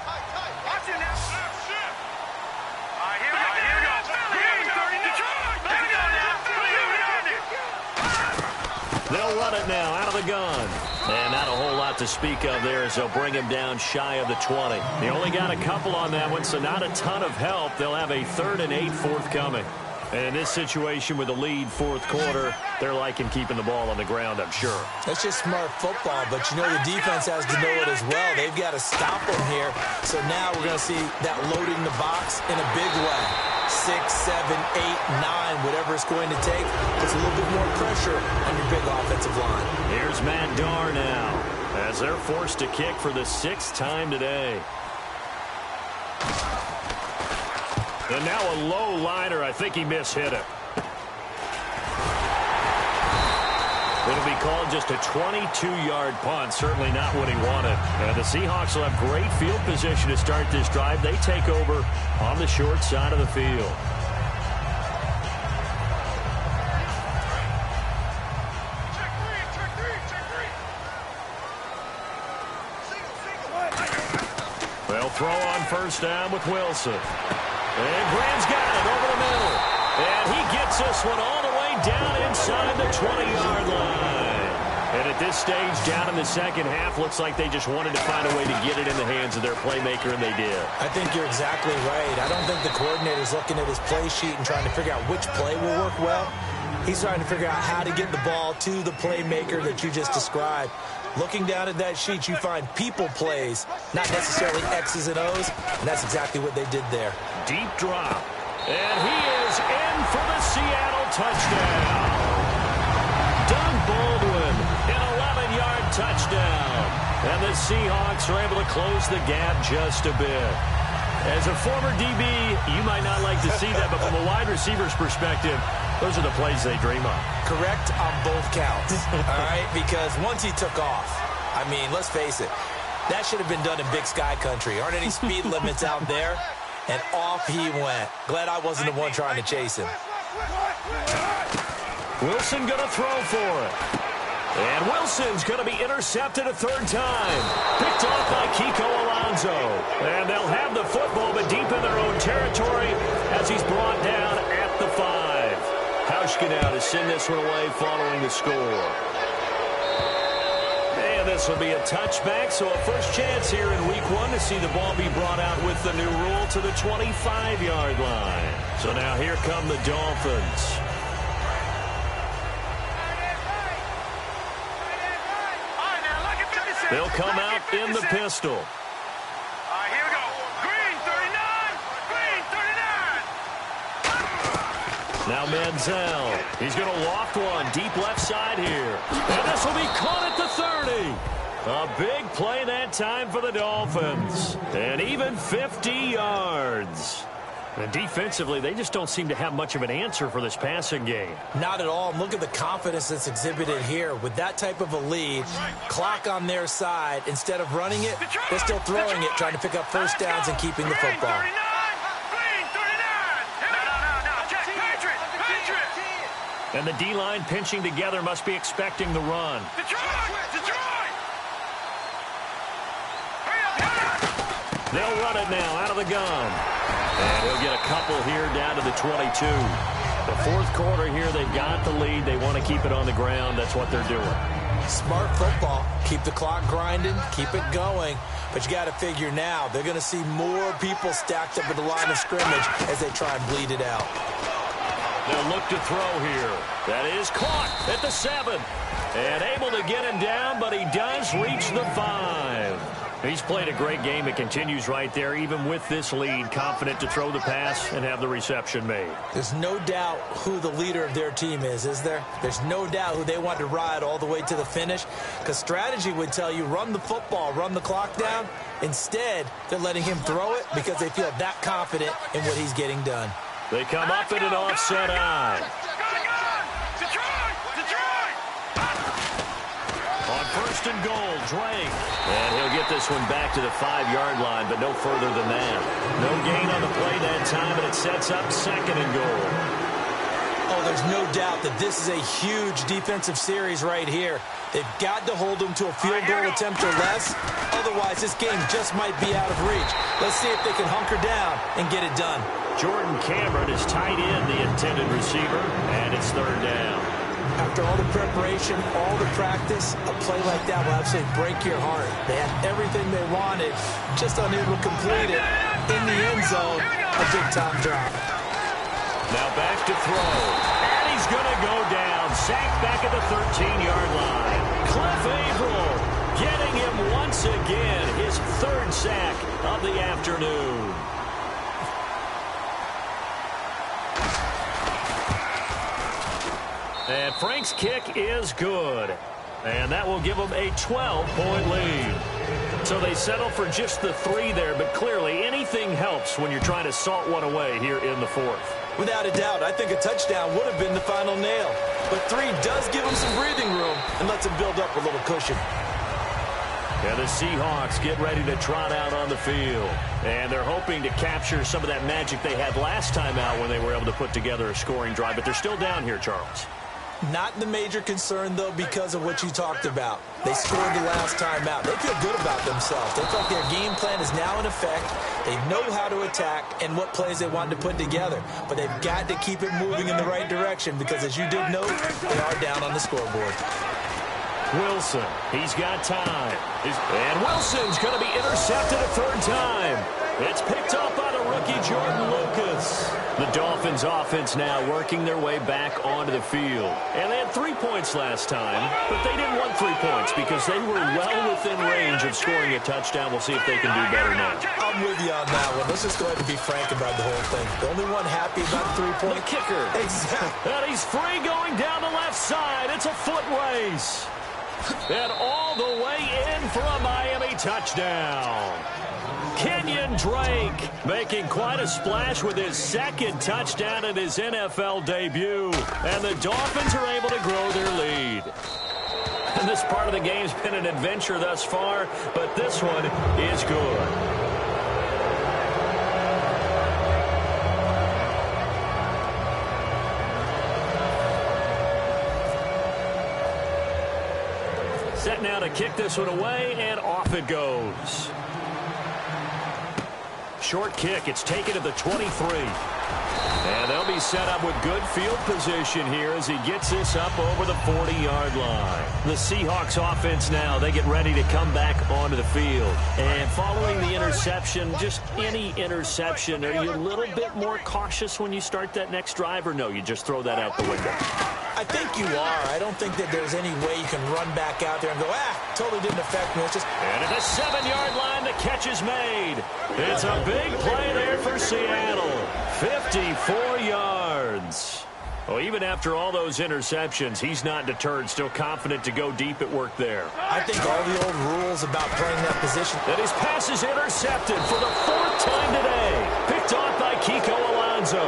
They'll run it now out of the gun. And not a whole lot to speak of there as they'll bring him down shy of the 20. They only got a couple on that one, so not a ton of help. They'll have a 3rd and 8 forthcoming. And in this situation with the lead 4th quarter, they're liking keeping the ball on the ground, I'm sure. That's just smart football, but you know the defense has to know it as well. They've got to stop them here. So now we're going to see that loading the box in a big way. 6, 7, 8, 9, whatever it's going to take. Puts a little bit more pressure on your big offensive line. Here's Matt Darr now as they're forced to kick for the 6th time today. And now a low liner. I think he mishit it. It'll be called just a 22-yard punt. Certainly not what he wanted. And the Seahawks will have great field position to start this drive. They take over on the short side of the field. They'll throw on 1st down with Wilson. And Graham's got it over the middle. And he gets this one all the way down inside the 20-yard line. And at this stage, down in the 2nd half, looks like they just wanted to find a way to get it in the hands of their playmaker, and they did. I think you're exactly right. I don't think the coordinator's looking at his play sheet and trying to figure out which play will work well. He's trying to figure out how to get the ball to the playmaker that you just described. Looking down at that sheet, you find people plays, not necessarily X's and O's, and that's exactly what they did there. Deep drop. And he is in for the Seattle touchdown. Doug Baldwin, an 11-yard touchdown. And the Seahawks are able to close the gap just a bit. As a former DB, you might not like to see that, but from a wide receiver's perspective, those are the plays they dream of. Correct on both counts, all right? Because once he took off, I mean, let's face it, that should have been done in Big Sky Country. Aren't any speed limits out there? And off he went. Glad I wasn't the one trying to chase him. Wilson going to throw for it. And Wilson's going to be intercepted a 3rd time. Picked off by Kiko Alonso. And they'll have the football, but deep in their own territory as he's brought down at the 5. Hauschka now to send this one away following the score. And this will be a touchback, so a first chance here in week 1 to see the ball be brought out with the new rule to the 25-yard line. So now here come the Dolphins. They'll come out in the pistol. Here we go. Green 39. Green 39. Now Manziel. He's going to loft one deep left side here. And this will be caught at the 30. A big play that time for the Dolphins. And even 50 yards. And defensively, they just don't seem to have much of an answer for this passing game. Not at all. Look at the confidence that's exhibited here. With that type of a lead, clock on their side, instead of running it, they're still throwing it, trying to pick up first downs and keeping the football. And the D-line pinching together must be expecting the run. They'll run it now out of the gun. And he'll get a couple here down to the 22. The 4th quarter here, they've got the lead. They want to keep it on the ground. That's what they're doing. Smart football. Keep the clock grinding. Keep it going. But you got to figure now, they're going to see more people stacked up at the line of scrimmage as they try and bleed it out. They'll look to throw here. That is caught at the 7. And able to get him down, but he does reach the 5. He's played a great game. It continues right there, even with this lead, confident to throw the pass and have the reception made. There's no doubt who the leader of their team is there? There's no doubt who they want to ride all the way to the finish, because strategy would tell you run the football, run the clock down. Instead, they're letting him throw it because they feel that confident in what he's getting done. They come up in an offset eye. On first and goal, Drake. And he'll get this one back to the 5-yard line, but no further than that. No gain on the play that time, and it sets up second and goal. Oh, there's no doubt that this is a huge defensive series right here. They've got to hold them to a field goal attempt or less. Otherwise, this game just might be out of reach. Let's see if they can hunker down and get it done. Jordan Cameron is tight end, the intended receiver, and it's third down. After all the preparation, all the practice, a play like that will absolutely break your heart. They had everything they wanted, just unable to complete it. In the end zone, a big-time drop. Now back to throw. And he's going to go down. Sacked back at the 13-yard line. Cliff Averill getting him once again. His third sack of the afternoon. And Frank's kick is good. And that will give them a 12-point lead. So they settle for just the 3 there, but clearly anything helps when you're trying to salt one away here in the 4th. Without a doubt, I think a touchdown would have been the final nail. But 3 does give them some breathing room and lets them build up a little cushion. And the Seahawks get ready to trot out on the field. And they're hoping to capture some of that magic they had last time out when they were able to put together a scoring drive. But they're still down here, Charles. Not the major concern, though, because of what you talked about. They scored the last time out. They feel good about themselves. They feel like their game plan is now in effect. They know how to attack and what plays they want to put together. But they've got to keep it moving in the right direction because, as you did note, they are down on the scoreboard. Wilson, he's got time. And Wilson's going to be intercepted a third time. It's picked up by the rookie Jordan Lucas. The Dolphins offense now working their way back onto the field. And they had 3 points last time, but they didn't want 3 points because they were well within range of scoring a touchdown. We'll see if they can do better now. I'm with you on that one. Let's just go ahead and be frank about the whole thing. The only one happy about the 3-point. The kicker. Exactly. And he's free going down the left side. It's a foot race. And all the way in for a Miami touchdown. Kenyon Drake making quite a splash with his second touchdown in his NFL debut. And the Dolphins are able to grow their lead. And this part of the game's been an adventure thus far, but this one is good. Set now to kick this one away, and off it goes. Short kick. It's taken to the 23. And they'll be set up with good field position here as he gets this up over the 40-yard line. The Seahawks offense now, they get ready to come back onto the field. And following the interception, just any interception, are you a little bit more cautious when you start that next drive, or no, you just throw that out the window? I think you are. I don't think that there's any way you can run back out there and go, totally didn't affect me. It's just... And at the 7-yard line, the catch is made. It's a big play there for Seattle. 54 yards. Well, even after all those interceptions, he's not deterred, still confident to go deep at work there. I think all the old rules about playing that position. And his pass is intercepted for the 4th time today. Picked off by Kiko Alonso.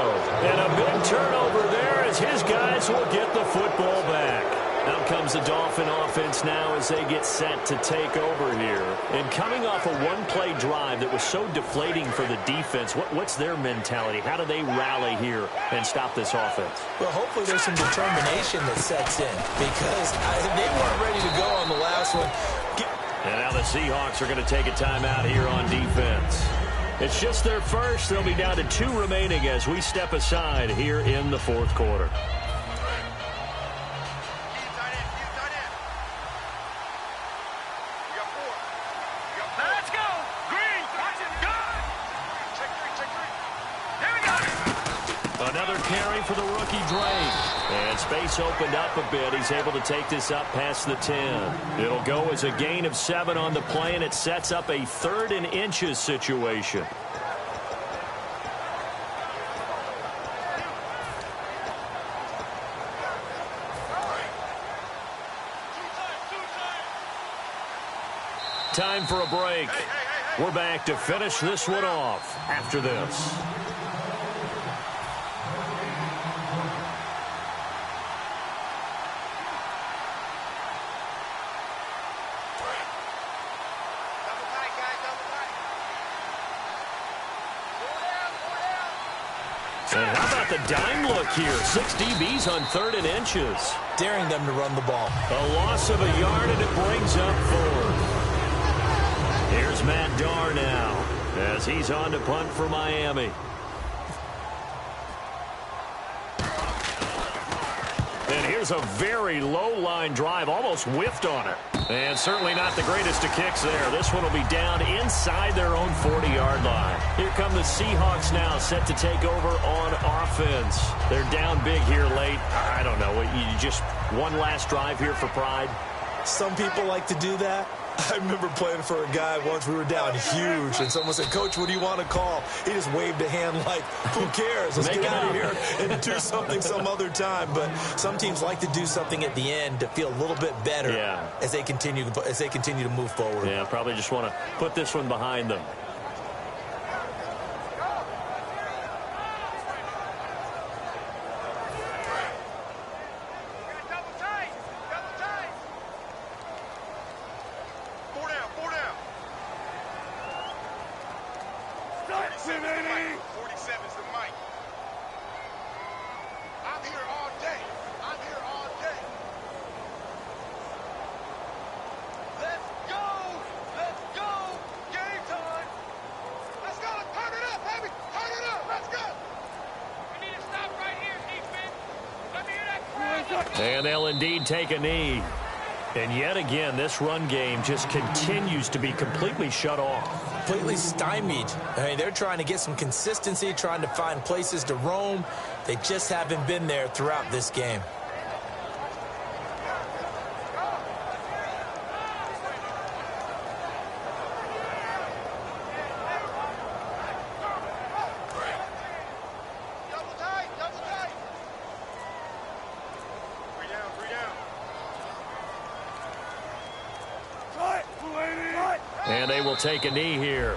And a big turnover there as his guys will get the football back. Out comes the Dolphin offense now as they get set to take over here. And coming off a one-play drive that was so deflating for the defense, what's their mentality? How do they rally here and stop this offense? Well, hopefully there's some determination that sets in because they weren't ready to go on the last one. And now the Seahawks are going to take a timeout here on defense. It's just their first. They'll be down to 2 remaining as we step aside here in the 4th quarter. carry for the rookie Drake. And space opened up a bit. He's able to take this up past the 10. It'll go as a gain of 7 on the play, and it sets up a 3rd and inches situation. Time for a break. We're back to finish this one off after this. And how about the dime look here? 6 DBs on 3rd and inches. Daring them to run the ball. A loss of a yard, and it brings up 4th. Here's Matt Darr now as he's on to punt for Miami. And here's a very low-line drive, almost whiffed on it. And certainly not the greatest of kicks there. This one will be down inside their own 40-yard line. Here come the Seahawks now, set to take over on offense. They're down big here late. I don't know. You just one last drive here for pride? Some people like to do that. I remember playing for a guy once. We were down huge, and someone said, "Coach, what do you want to call?" He just waved a hand like, "Who cares? Let's get out of here and do something some other time." But some teams like to do something at the end to feel a little bit better as they continue to move forward. Yeah, probably just want to put this one behind them. And they'll indeed take a knee. And yet again, this run game just continues to be completely shut off. Completely stymied. I mean, they're trying to get some consistency, trying to find places to roam. They just haven't been there throughout this game. And they will take a knee here.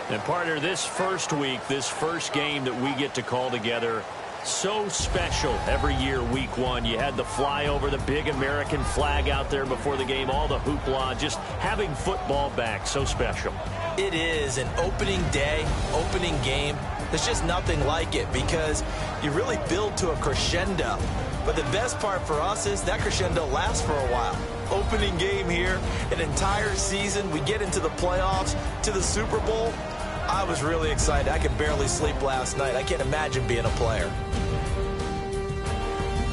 And partner, this first week, this first game that we get to call together, so special every year, week 1. You had the flyover, the big American flag out there before the game, all the hoopla, just having football back, so special. It is an opening day, opening game. There's just nothing like it because you really build to a crescendo. But the best part for us is that crescendo lasts for a while. Opening game here, an entire season, we get into the playoffs, to the Super Bowl. I was really excited. I could barely sleep last night. I can't imagine being a player.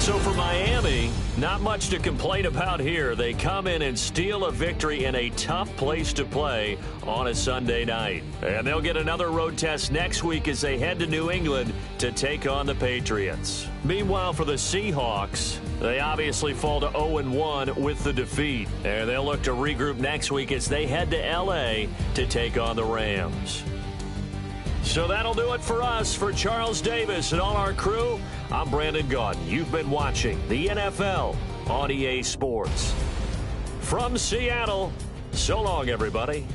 So for Miami, not much to complain about here. They come in and steal a victory in a tough place to play on a Sunday night. And they'll get another road test next week as they head to New England to take on the Patriots. Meanwhile, for the Seahawks, they obviously fall to 0-1 with the defeat. And they'll look to regroup next week as they head to L.A. to take on the Rams. So that'll do it for us. For Charles Davis and all our crew, I'm Brandon Gaudin. You've been watching the NFL on EA Sports. From Seattle, so long, everybody.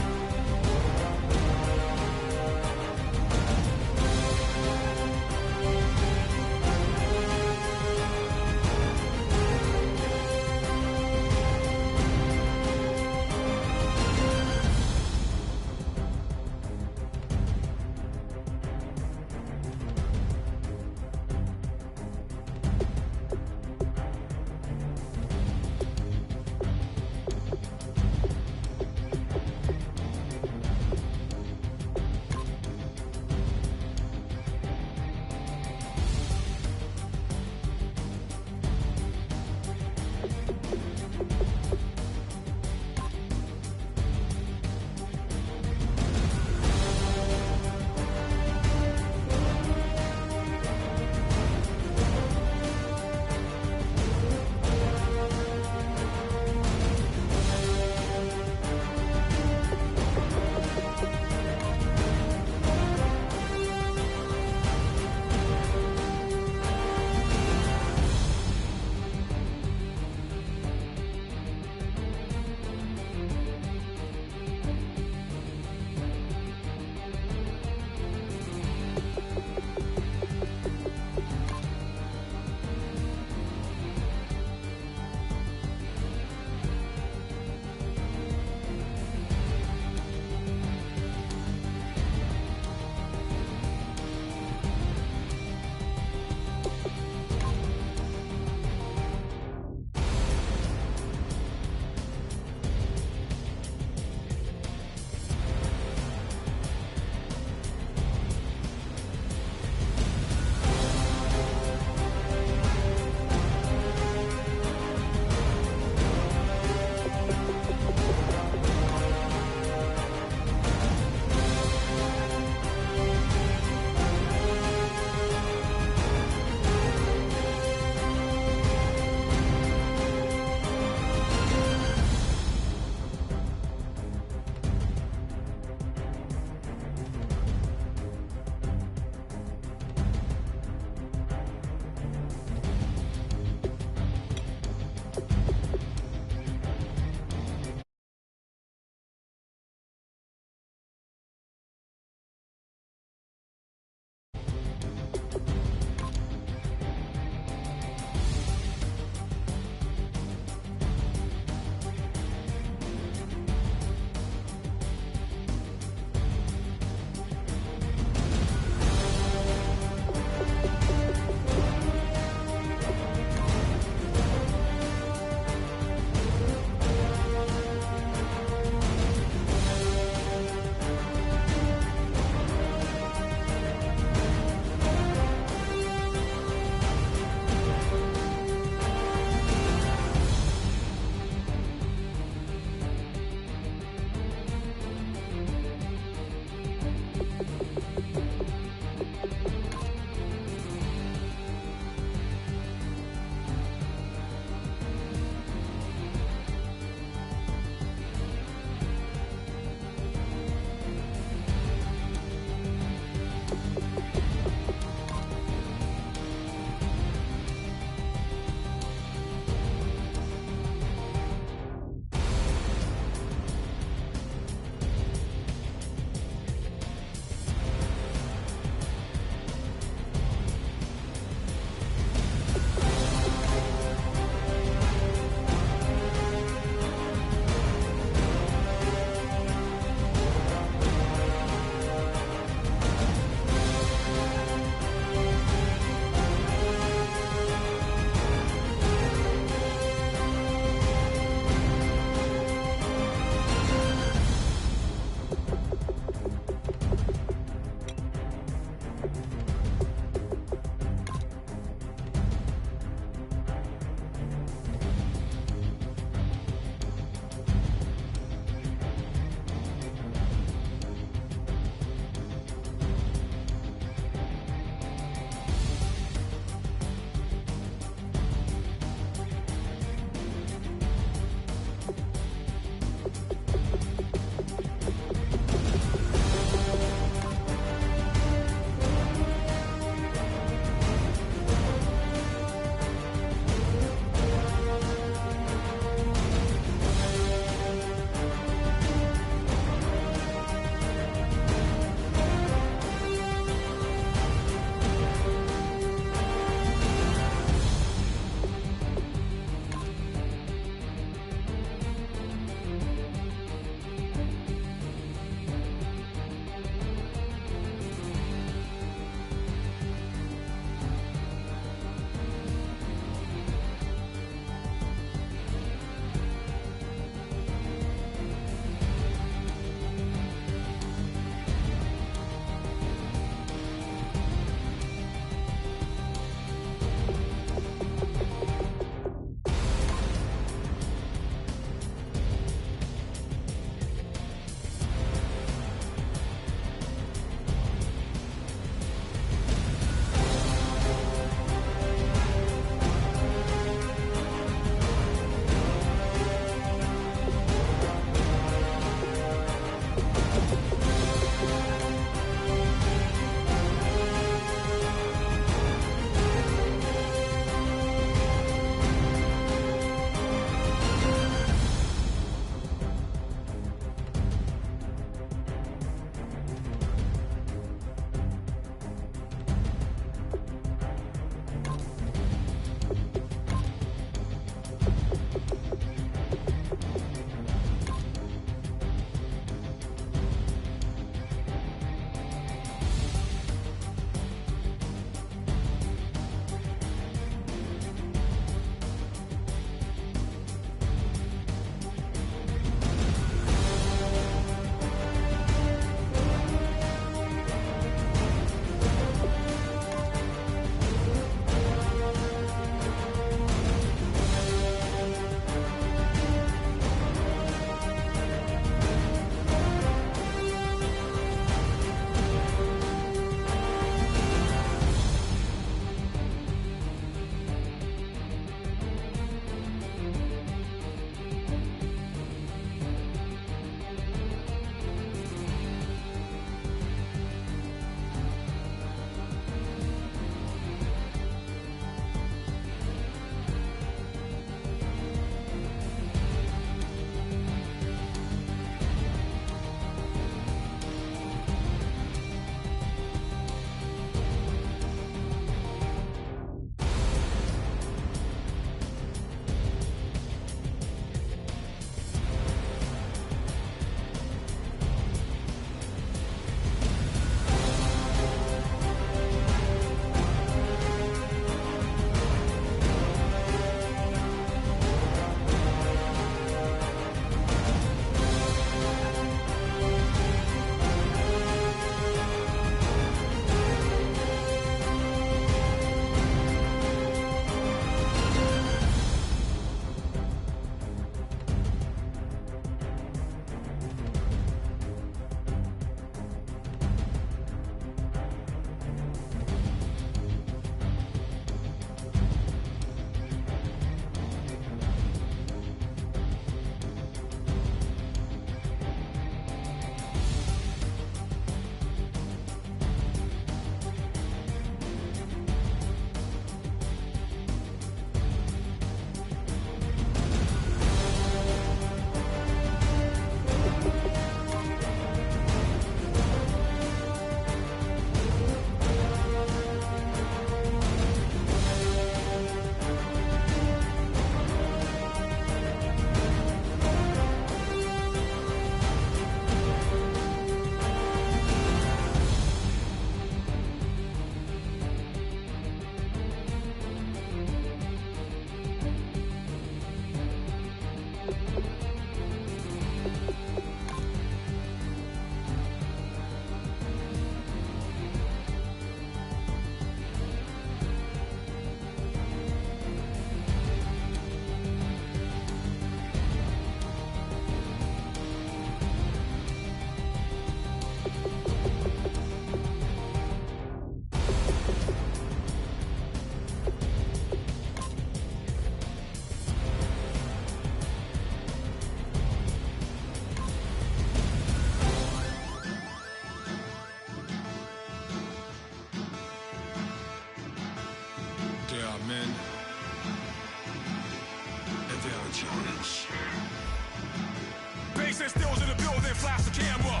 Bass and stills in the building, flash the camera.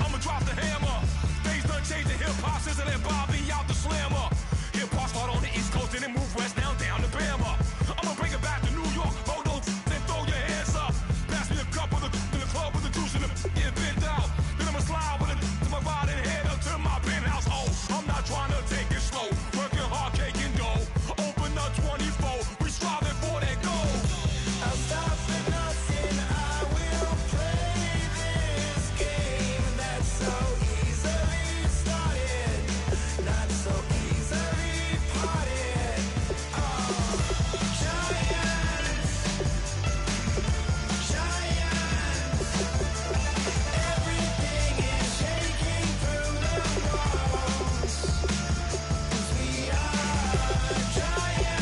I'ma drop the hammer. Things done changed, the hip-hop sizzle and Bobby out the slammer. Hip-hop start on the East Coast and then move west down to Bama. I'ma bring it back to New York, hold those and throw your hands up. Pass me a cup of the club with the juice and the get bent out. Then I'ma slide with it to my ride and head up to my penthouse. Oh, I'm not trying to take it slow, working hard, cake and dough. Open up 24, we striving for that goal. I'll stop for nothing, I will play this game that's so easily started, not so easily parted. Oh, giants, everything is shaking through the walls, 'cause we are giants,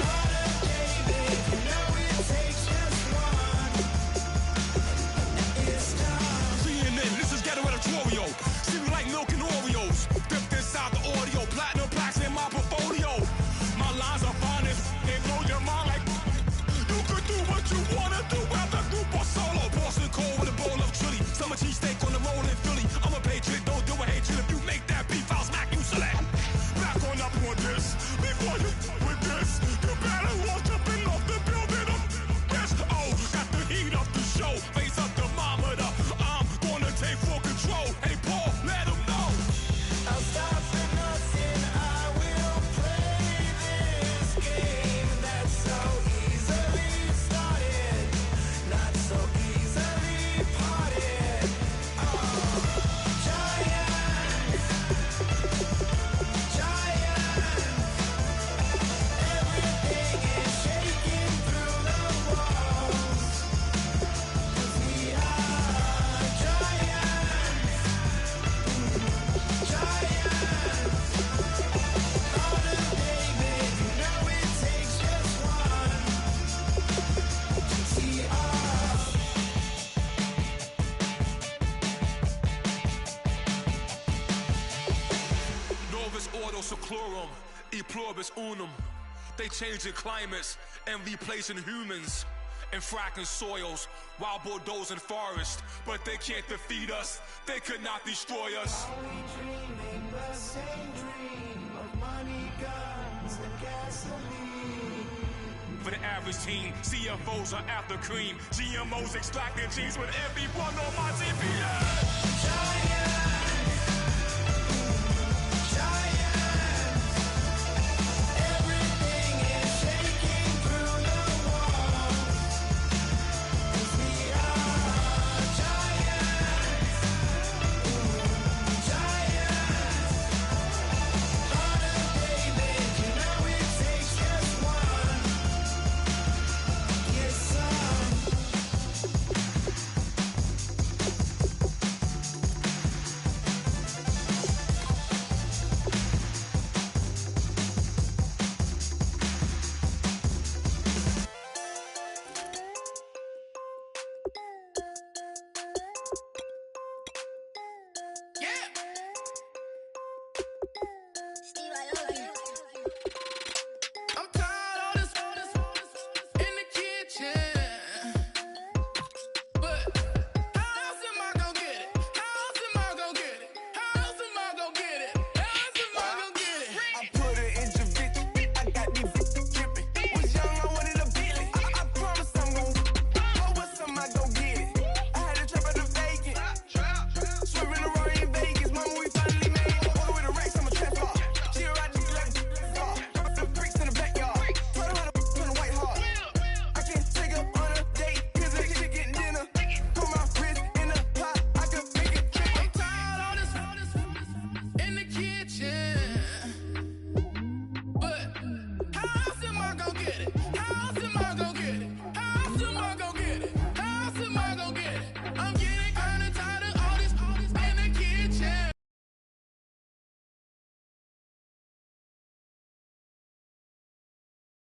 Heart of David, you know it takes just one, and it's time. CNN, this is Ghetto Editorial. See me like milk and Oreos, dipped inside the audio, platinum plaques in my portfolio. My lines are finest, they blow your mind like you could do what you wanna do after group or solo. Boston cold with a bowl of chili, summer cheesesteak on the roll in Philly. I'm a patriot, don't do a hatred. If you make that beef, I'll smack you silly. Back on up on this, before you with this, you better walk jumping off the building up. Yes, oh, got the heat up the show, face up thermometer. I'm gonna take full control. Hey Paul, let him know. I'll stop for nothing, I will play this game that's so easily started, not so easily parted. Oh, giants, everything is shaking through the walls, 'cause we are giants, Heart of David, you know it takes just one, GTR. Novus ordo seclorum, e pluribus unum. They changing climates and replacing humans and fracking soils while bulldozing forests. But they can't defeat us, they could not destroy us. Are we dreaming the same dream of money, guns, and gasoline? For the average team, CFOs are after cream. GMOs extracting genes with everyone on my TPS.